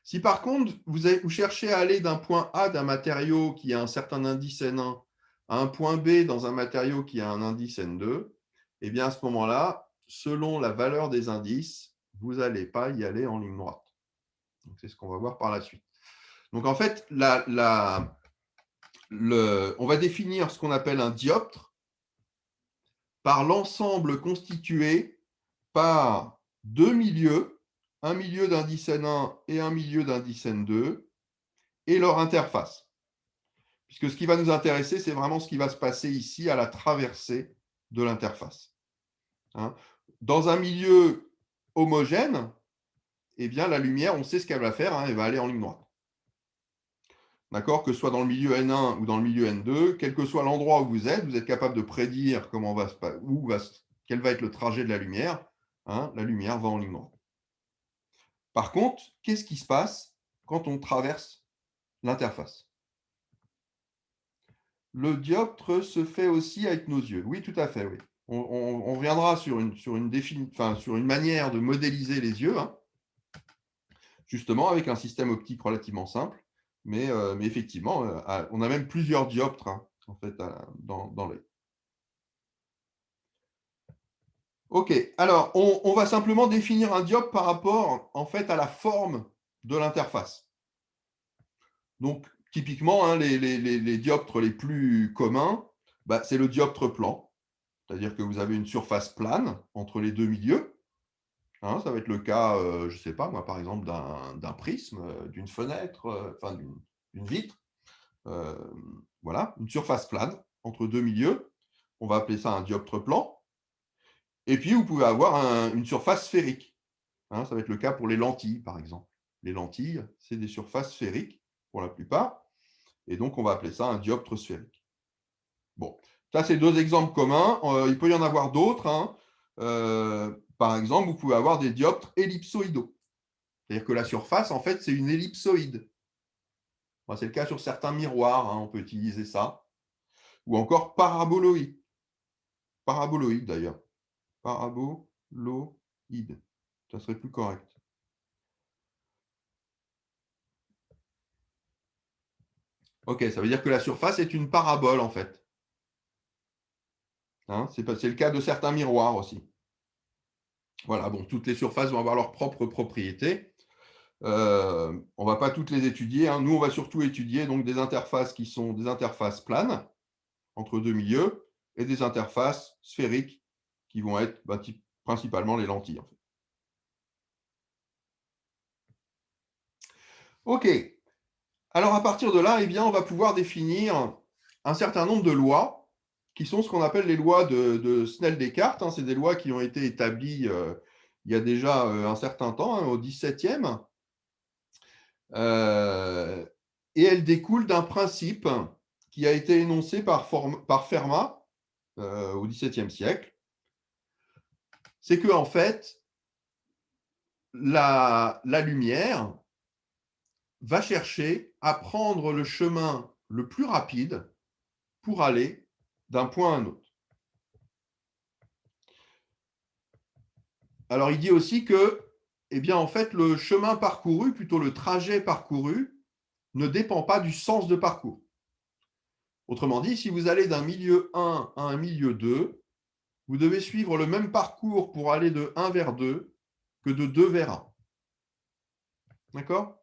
Si par contre, vous cherchez à aller d'un point A d'un matériau qui a un certain indice N1 à un point B dans un matériau qui a un indice N2, eh bien à ce moment-là, selon la valeur des indices, vous n'allez pas y aller en ligne droite. C'est ce qu'on va voir par la suite. Donc en fait, on va définir ce qu'on appelle un dioptre par l'ensemble constitué par deux milieux, un milieu d'indice N1 et un milieu d'indice N2, et leur interface. Puisque ce qui va nous intéresser, c'est vraiment ce qui va se passer ici à la traversée de l'interface. Hein. Dans un milieu homogène, eh bien, la lumière, on sait ce qu'elle va faire, hein, elle va aller en ligne droite. d'accord, que ce soit dans le milieu N1 ou dans le milieu N2, quel que soit l'endroit où vous êtes capable de prédire quel va être le trajet de la lumière. Hein, la lumière va en ligne droite. Par contre, qu'est-ce qui se passe quand on traverse l'interface? Le dioptre se fait aussi avec nos yeux. Oui, tout à fait, oui. On reviendra sur une manière de modéliser les yeux, hein, justement avec un système optique relativement simple. Mais effectivement, on a même plusieurs dioptres, hein, en fait, dans l'œil. OK, alors on va simplement définir un dioptre par rapport, en fait, à la forme de l'interface. Donc, typiquement, hein, les dioptres les plus communs, bah, c'est le dioptre plan. C'est-à-dire que vous avez une surface plane entre les deux milieux. Hein, ça va être le cas, je ne sais pas moi, par exemple, d'un prisme, d'une fenêtre, enfin d'une vitre. Voilà, une surface plane entre deux milieux. On va appeler ça un dioptre plan. Et puis, vous pouvez avoir une surface sphérique. Hein, ça va être le cas pour les lentilles, par exemple. Les lentilles, c'est des surfaces sphériques pour la plupart. Et donc, on va appeler ça un dioptre sphérique. Bon, ça, c'est deux exemples communs. Il peut y en avoir d'autres. Hein. Par exemple, vous pouvez avoir des dioptres ellipsoïdaux. C'est-à-dire que la surface, en fait, c'est une ellipsoïde. Enfin, c'est le cas sur certains miroirs, hein, on peut utiliser ça. Ou encore paraboloïde. Paraboloïde, d'ailleurs. Paraboloïde. Ça serait plus correct. OK, ça veut dire que la surface est une parabole, en fait. Hein, c'est le cas de certains miroirs aussi. Voilà, bon, toutes les surfaces vont avoir leurs propres propriétés. On ne va pas toutes les étudier. Hein. Nous, on va surtout étudier donc, des interfaces qui sont des interfaces planes entre deux milieux et des interfaces sphériques qui vont être principalement les lentilles. En fait. OK. Alors, à partir de là, eh bien, on va pouvoir définir un certain nombre de lois qui sont ce qu'on appelle les lois de Snell-Descartes. Hein. C'est des lois qui ont été établies il y a déjà un certain temps, hein, au XVIIe. Et elles découlent d'un principe qui a été énoncé par Fermat au XVIIe siècle. C'est que, en fait, la lumière va chercher à prendre le chemin le plus rapide pour aller d'un point à un autre. Alors, il dit aussi que, eh bien, en fait, le chemin parcouru, plutôt le trajet parcouru, ne dépend pas du sens de parcours. Autrement dit, si vous allez d'un milieu 1 à un milieu 2, vous devez suivre le même parcours pour aller de 1 vers 2 que de 2 vers 1. D'accord?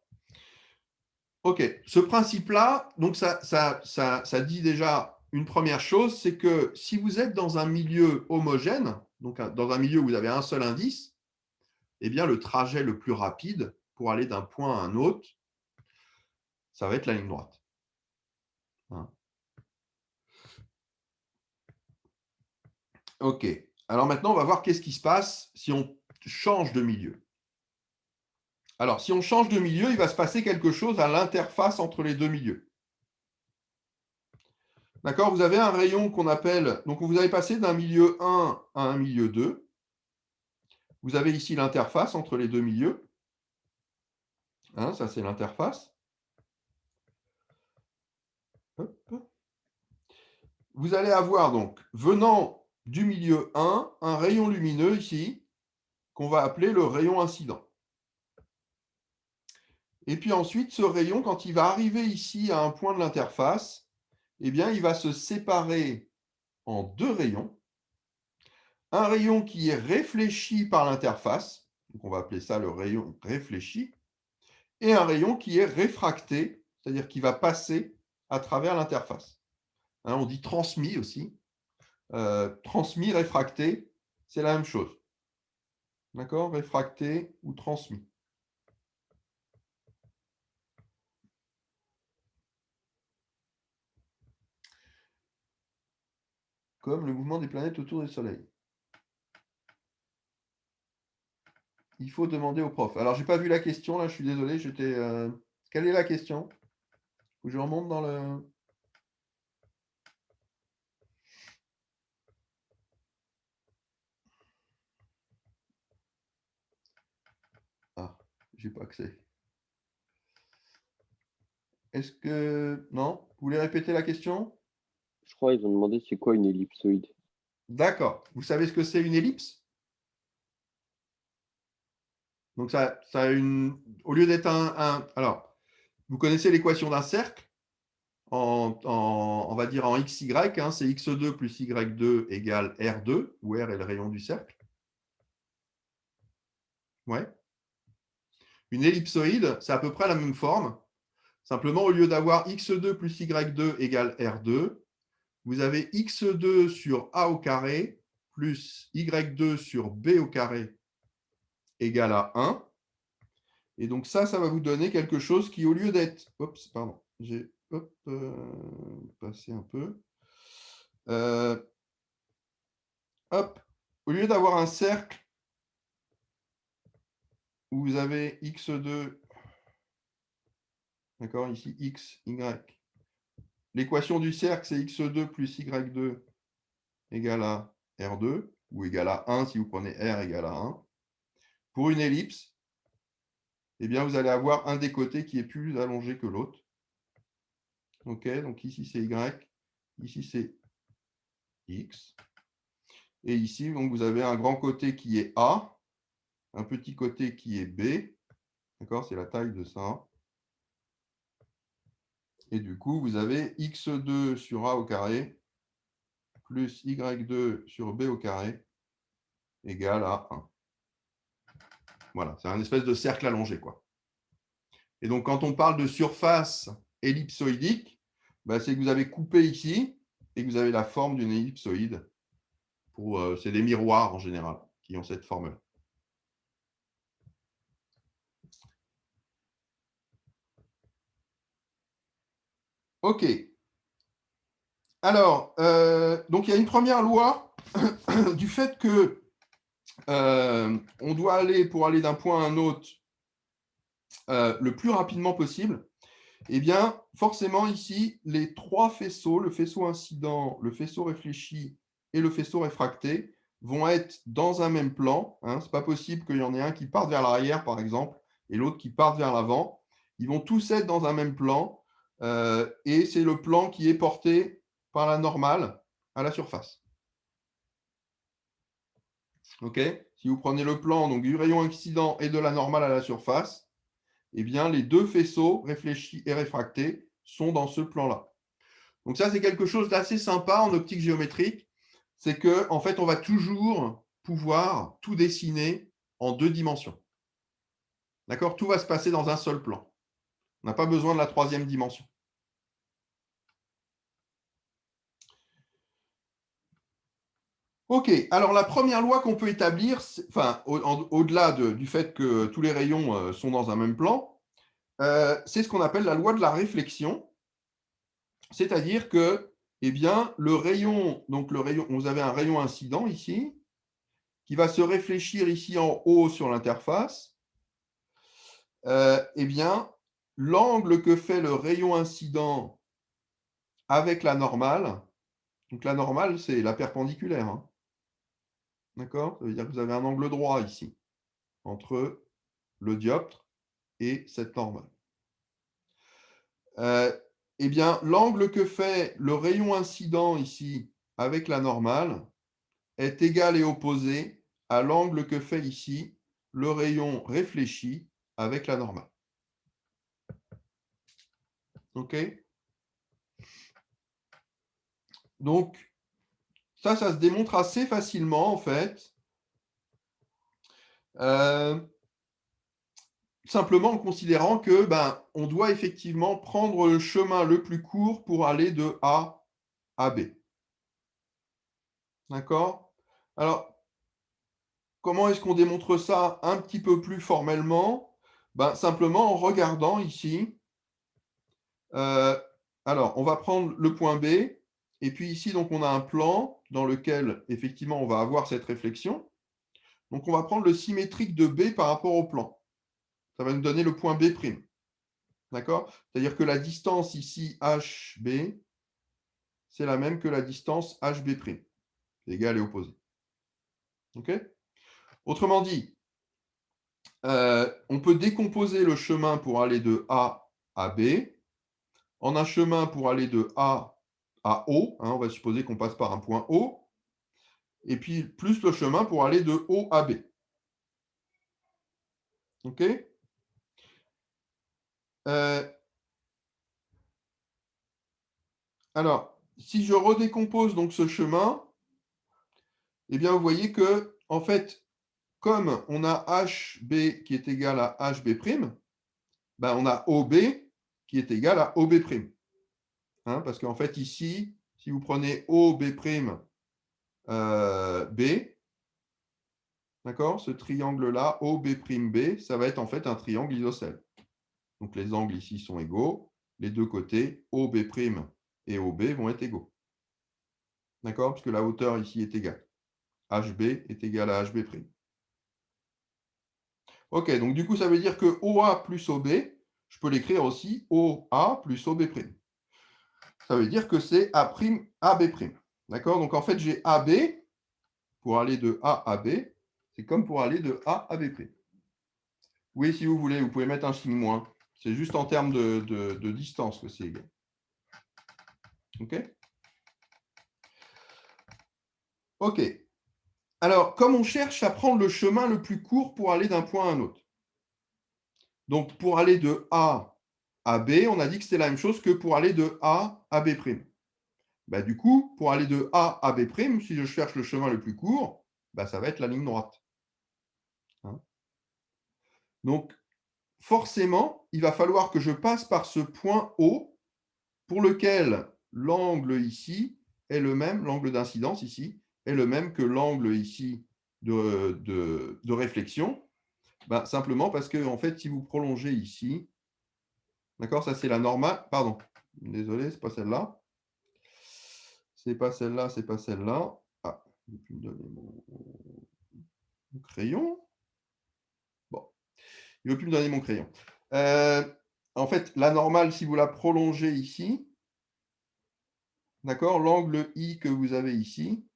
OK. Ce principe-là, donc ça dit déjà une première chose, c'est que si vous êtes dans un milieu homogène, donc dans un milieu où vous avez un seul indice, eh bien le trajet le plus rapide pour aller d'un point à un autre, ça va être la ligne droite. Hein. OK. Alors maintenant, on va voir qu'est-ce qui se passe si on change de milieu. Alors, si on change de milieu, il va se passer quelque chose à l'interface entre les deux milieux. D'accord? Vous avez un rayon qu'on appelle... Donc, vous avez passé d'un milieu 1 à un milieu 2. Vous avez ici l'interface entre les deux milieux. Hein, ça, c'est l'interface. Vous allez avoir donc, venant du milieu 1, un rayon lumineux ici, qu'on va appeler le rayon incident. Et puis ensuite, ce rayon, quand il va arriver ici à un point de l'interface, eh bien, il va se séparer en deux rayons. Un rayon qui est réfléchi par l'interface, donc on va appeler ça le rayon réfléchi, et un rayon qui est réfracté, c'est-à-dire qui va passer à travers l'interface. Hein, on dit transmis aussi. Transmis, réfracté, c'est la même chose. D'accord? Réfracté ou transmis. Comme le mouvement des planètes autour du Soleil. Il faut demander au prof. Alors, je n'ai pas vu la question, là, je suis désolé. Quelle est la question? Faut que je remonte dans le… Ah, j'ai pas accès. Est-ce que… Non? Vous voulez répéter la question? Je crois qu'ils ont demandé c'est quoi une ellipsoïde. D'accord. Vous savez ce que c'est une ellipse? Donc, ça a une… Au lieu d'être Alors, vous connaissez l'équation d'un cercle on va dire en XY, hein, c'est x2 plus y2 égale R2, où R est le rayon du cercle. Ouais. Une ellipsoïde, c'est à peu près la même forme. Simplement, au lieu d'avoir x2 plus y2 égale R2, vous avez x2 sur a au carré plus y2 sur b au carré égale à 1. Et donc ça va vous donner quelque chose qui, au lieu d'être… Oups, pardon, j'ai passé un peu. Hop, au lieu d'avoir un cercle où vous avez x2, d'accord, ici x, y. L'équation du cercle, c'est x2 plus y2 égale à R2, ou égale à 1 si vous prenez R égale à 1. Pour une ellipse, eh bien, vous allez avoir un des côtés qui est plus allongé que l'autre. OK, donc ici, c'est Y, ici, c'est X. Et ici, donc, vous avez un grand côté qui est A, un petit côté qui est B. D'accord, c'est la taille de ça. Et du coup, vous avez x2 sur a au carré plus y2 sur b au carré égale à 1. Voilà, c'est un espèce de cercle allongé, quoi. Et donc, quand on parle de surface ellipsoïdique, bah, c'est que vous avez coupé ici et que vous avez la forme d'une ellipsoïde. C'est des miroirs en général qui ont cette forme-là. OK. Alors, donc il y a une première loi du fait que on doit aller, pour aller d'un point à un autre, le plus rapidement possible. Eh bien, forcément, ici, les trois faisceaux, le faisceau incident, le faisceau réfléchi et le faisceau réfracté, vont être dans un même plan. Hein. Ce n'est pas possible qu'il y en ait un qui parte vers l'arrière, par exemple, et l'autre qui parte vers l'avant. Ils vont tous être dans un même plan, et c'est le plan qui est porté par la normale à la surface. OK? Si vous prenez le plan donc, du rayon incident et de la normale à la surface, eh bien, les deux faisceaux, réfléchis et réfractés, sont dans ce plan-là. Donc ça, c'est quelque chose d'assez sympa en optique géométrique, c'est qu'en fait, on va toujours pouvoir tout dessiner en deux dimensions. D'accord? Tout va se passer dans un seul plan. On n'a pas besoin de la troisième dimension. OK, alors la première loi qu'on peut établir, enfin, au-delà du fait que tous les rayons sont dans un même plan, c'est ce qu'on appelle la loi de la réflexion. C'est-à-dire que, eh bien, le rayon, vous avez un rayon incident ici, qui va se réfléchir ici en haut sur l'interface. Eh bien, l'angle que fait le rayon incident avec la normale, donc la normale, c'est la perpendiculaire. Hein. D'accord? Ça veut dire que vous avez un angle droit ici, entre le dioptre et cette normale. Eh bien, l'angle que fait le rayon incident ici avec la normale est égal et opposé à l'angle que fait ici le rayon réfléchi avec la normale. OK? Donc, ça se démontre assez facilement, en fait. Simplement en considérant que on doit effectivement prendre le chemin le plus court pour aller de A à B. D'accord? Alors, comment est-ce qu'on démontre ça un petit peu plus formellement? Simplement en regardant ici. Alors, on va prendre le point B, et puis ici, donc, on a un plan dans lequel, effectivement, on va avoir cette réflexion. Donc, on va prendre le symétrique de B par rapport au plan. Ça va nous donner le point B'. D'accord? C'est-à-dire que la distance ici, HB, c'est la même que la distance HB', égale et opposée. OK? Autrement dit, on peut décomposer le chemin pour aller de A à B en un chemin pour aller de A à O, hein, on va supposer qu'on passe par un point O, et puis plus le chemin pour aller de O à B. OK? Alors, si je redécompose donc ce chemin, eh bien, vous voyez que, en fait, comme on a HB qui est égal à HB', ben, on a OB qui est égal à OB'. Hein, parce qu'en fait, ici, si vous prenez OB', B, d'accord, ce triangle-là, OB', ça va être en fait un triangle isocèle. Donc, les angles ici sont égaux. Les deux côtés, OB' et OB vont être égaux. D'accord? Puisque la hauteur ici est égale. HB est égal à HB'. OK, donc du coup, ça veut dire que OA plus OB, je peux l'écrire aussi OA plus OB'. Ça veut dire que c'est A'B'. D'accord? Donc en fait, j'ai AB pour aller de A à B. C'est comme pour aller de A à B'. Oui, si vous voulez, vous pouvez mettre un signe moins. C'est juste en termes de distance que c'est égal. OK? OK. Alors, comme on cherche à prendre le chemin le plus court pour aller d'un point à un autre. Donc, pour aller de A à B, on a dit que c'était la même chose que pour aller de A à B'. Bah, du coup, pour aller de A à B', si je cherche le chemin le plus court, bah, ça va être la ligne droite. Hein? Donc, forcément, il va falloir que je passe par ce point O pour lequel l'angle ici est le même, l'angle d'incidence ici, est le même que l'angle ici de réflexion. Ben, simplement parce que, en fait, si vous prolongez ici, d'accord, ça c'est la normale, pardon, désolé, ce n'est pas celle-là. C'est pas celle-là, c'est pas celle-là. Ah, je ne vais plus me donner mon crayon. Bon, il ne veut plus me donner mon crayon. En fait, la normale, si vous la prolongez ici, d'accord, l'angle I que vous avez ici,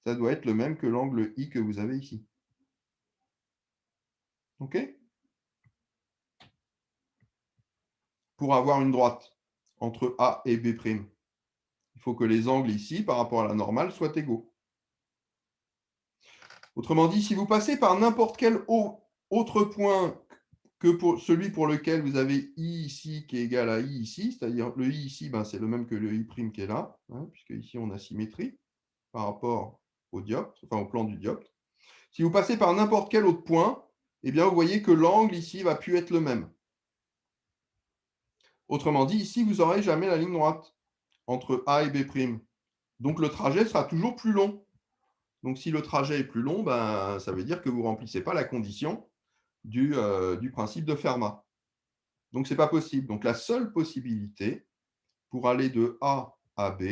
ça doit être le même que l'angle I que vous avez ici. OK? Pour avoir une droite entre A et B', il faut que les angles ici, par rapport à la normale, soient égaux. Autrement dit, si vous passez par n'importe quel autre point que pour celui pour lequel vous avez I ici qui est égal à I ici, c'est-à-dire le I ici, ben, c'est le même que le I' qui est là, hein, puisque ici on a symétrie par rapport au dioptre, enfin au plan du dioptre. Si vous passez par n'importe quel autre point, eh bien, vous voyez que l'angle ici va plus être le même. Autrement dit, ici, vous n'aurez jamais la ligne droite entre A et B'. Donc, le trajet sera toujours plus long. Donc, si le trajet est plus long, ben, ça veut dire que vous ne remplissez pas la condition du principe de Fermat. Donc, ce n'est pas possible. Donc, la seule possibilité pour aller de A à B,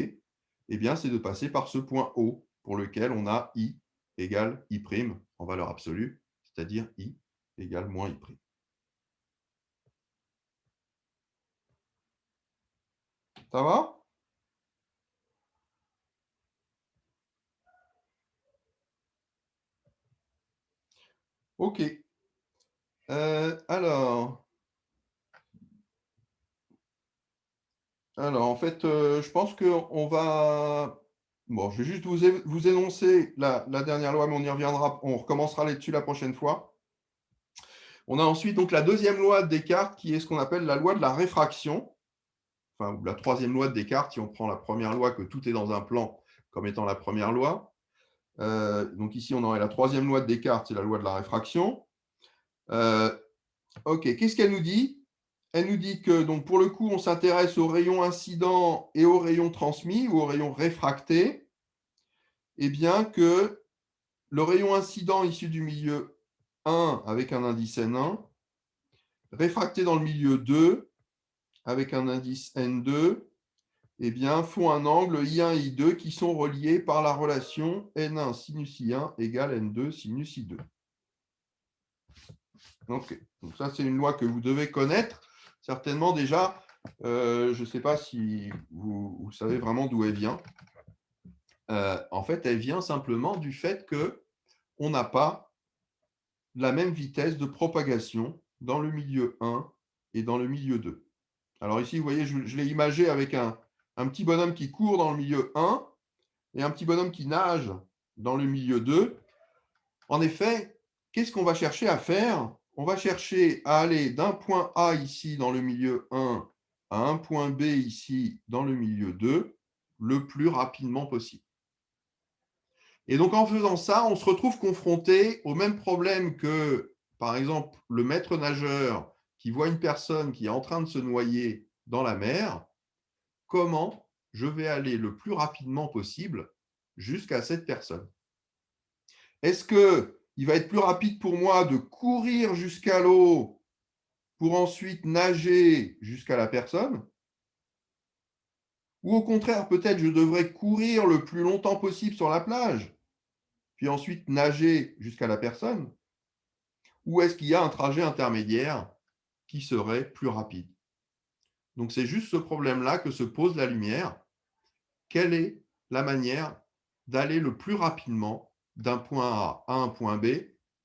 eh bien, c'est de passer par ce point O pour lequel on a I égale I' en valeur absolue, c'est-à-dire I égale moins I'. Ça va? OK. Alors, en fait, je pense qu'on va... Bon, je vais juste vous énoncer la dernière loi, mais on y reviendra, on recommencera là-dessus la prochaine fois. On a ensuite donc la deuxième loi de Descartes, qui est ce qu'on appelle la loi de la réfraction, enfin, ou la troisième loi de Descartes, si on prend la première loi, que tout est dans un plan comme étant la première loi. Donc ici, on aurait la troisième loi de Descartes, c'est la loi de la réfraction. OK, qu'est-ce qu'elle nous dit? Elle nous dit que donc, pour le coup, on s'intéresse aux rayons incidents et aux rayons transmis ou aux rayons réfractés. Et bien que le rayon incident issu du milieu 1 avec un indice N1, réfracté dans le milieu 2 avec un indice N2, eh bien, font un angle I1 et I2 qui sont reliés par la relation N1 sinus I1 égale N2 sinus I2. Okay. Donc ça, c'est une loi que vous devez connaître. certainement déjà, je ne sais pas si vous savez vraiment d'où elle vient. En fait, elle vient simplement du fait qu'on n'a pas la même vitesse de propagation dans le milieu 1 et dans le milieu 2. Alors ici, vous voyez, je l'ai imagé avec un petit bonhomme qui court dans le milieu 1 et un petit bonhomme qui nage dans le milieu 2. En effet, qu'est-ce qu'on va chercher à faire? On va chercher à aller d'un point A ici dans le milieu 1 à un point B ici dans le milieu 2 le plus rapidement possible. Et donc en faisant ça, on se retrouve confronté au même problème que, par exemple, le maître nageur qui voit une personne qui est en train de se noyer dans la mer. Comment je vais aller le plus rapidement possible jusqu'à cette personne? Est-ce qu'il va être plus rapide pour moi de courir jusqu'à l'eau pour ensuite nager jusqu'à la personne? Ou au contraire, peut-être je devrais courir le plus longtemps possible sur la plage, puis ensuite nager jusqu'à la personne? Ou est-ce qu'il y a un trajet intermédiaire qui serait plus rapide? Donc c'est juste ce problème-là que se pose la lumière. Quelle est la manière d'aller le plus rapidement d'un point A à un point B,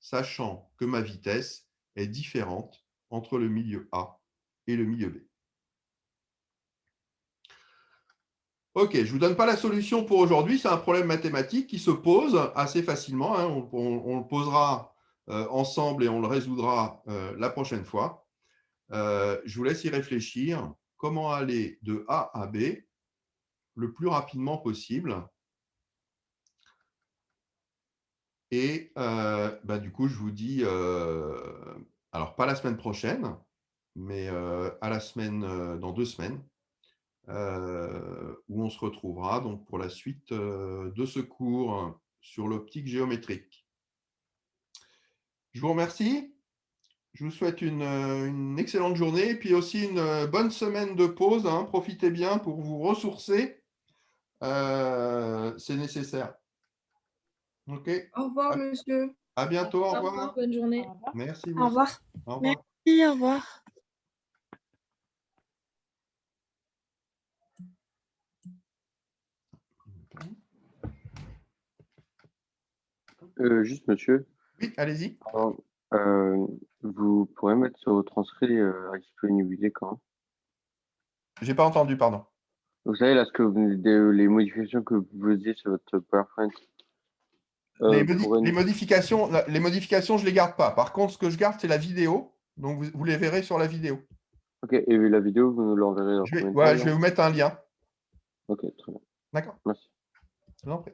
sachant que ma vitesse est différente entre le milieu A et le milieu B? Ok, je ne vous donne pas la solution pour aujourd'hui, c'est un problème mathématique qui se pose assez facilement, hein. On le posera ensemble et on le résoudra la prochaine fois. Je vous laisse y réfléchir. Comment aller de A à B le plus rapidement possible? Et du coup, je vous dis, alors pas la semaine prochaine, mais à la semaine, dans 2 semaines, où on se retrouvera donc pour la suite de ce cours sur l'optique géométrique. Je vous remercie. Je vous souhaite une excellente journée et puis aussi une bonne semaine de pause, hein. Profitez bien pour vous ressourcer. C'est nécessaire. OK. Au revoir, monsieur. À bientôt. Au Au revoir. revoir, bonne journée. Au revoir. Merci vous Au aussi. revoir. Au revoir. Merci, au revoir. Juste, monsieur, Oui, allez-y. alors, vous pourrez mettre sur vos transcrits à disponibilité quand? J'ai pas entendu, pardon. Vous savez, là, les modifications que vous faisiez sur votre PowerPoint. Les pourraient- modifications, je les garde pas. Par contre, ce que je garde, c'est la vidéo. Donc, vous les verrez sur la vidéo. Ok, et la vidéo, vous nous l'enverrez dans Je vais, combien de temps, je vais vous mettre un lien. Ok, très bien. D'accord. Merci. Je vous en prie.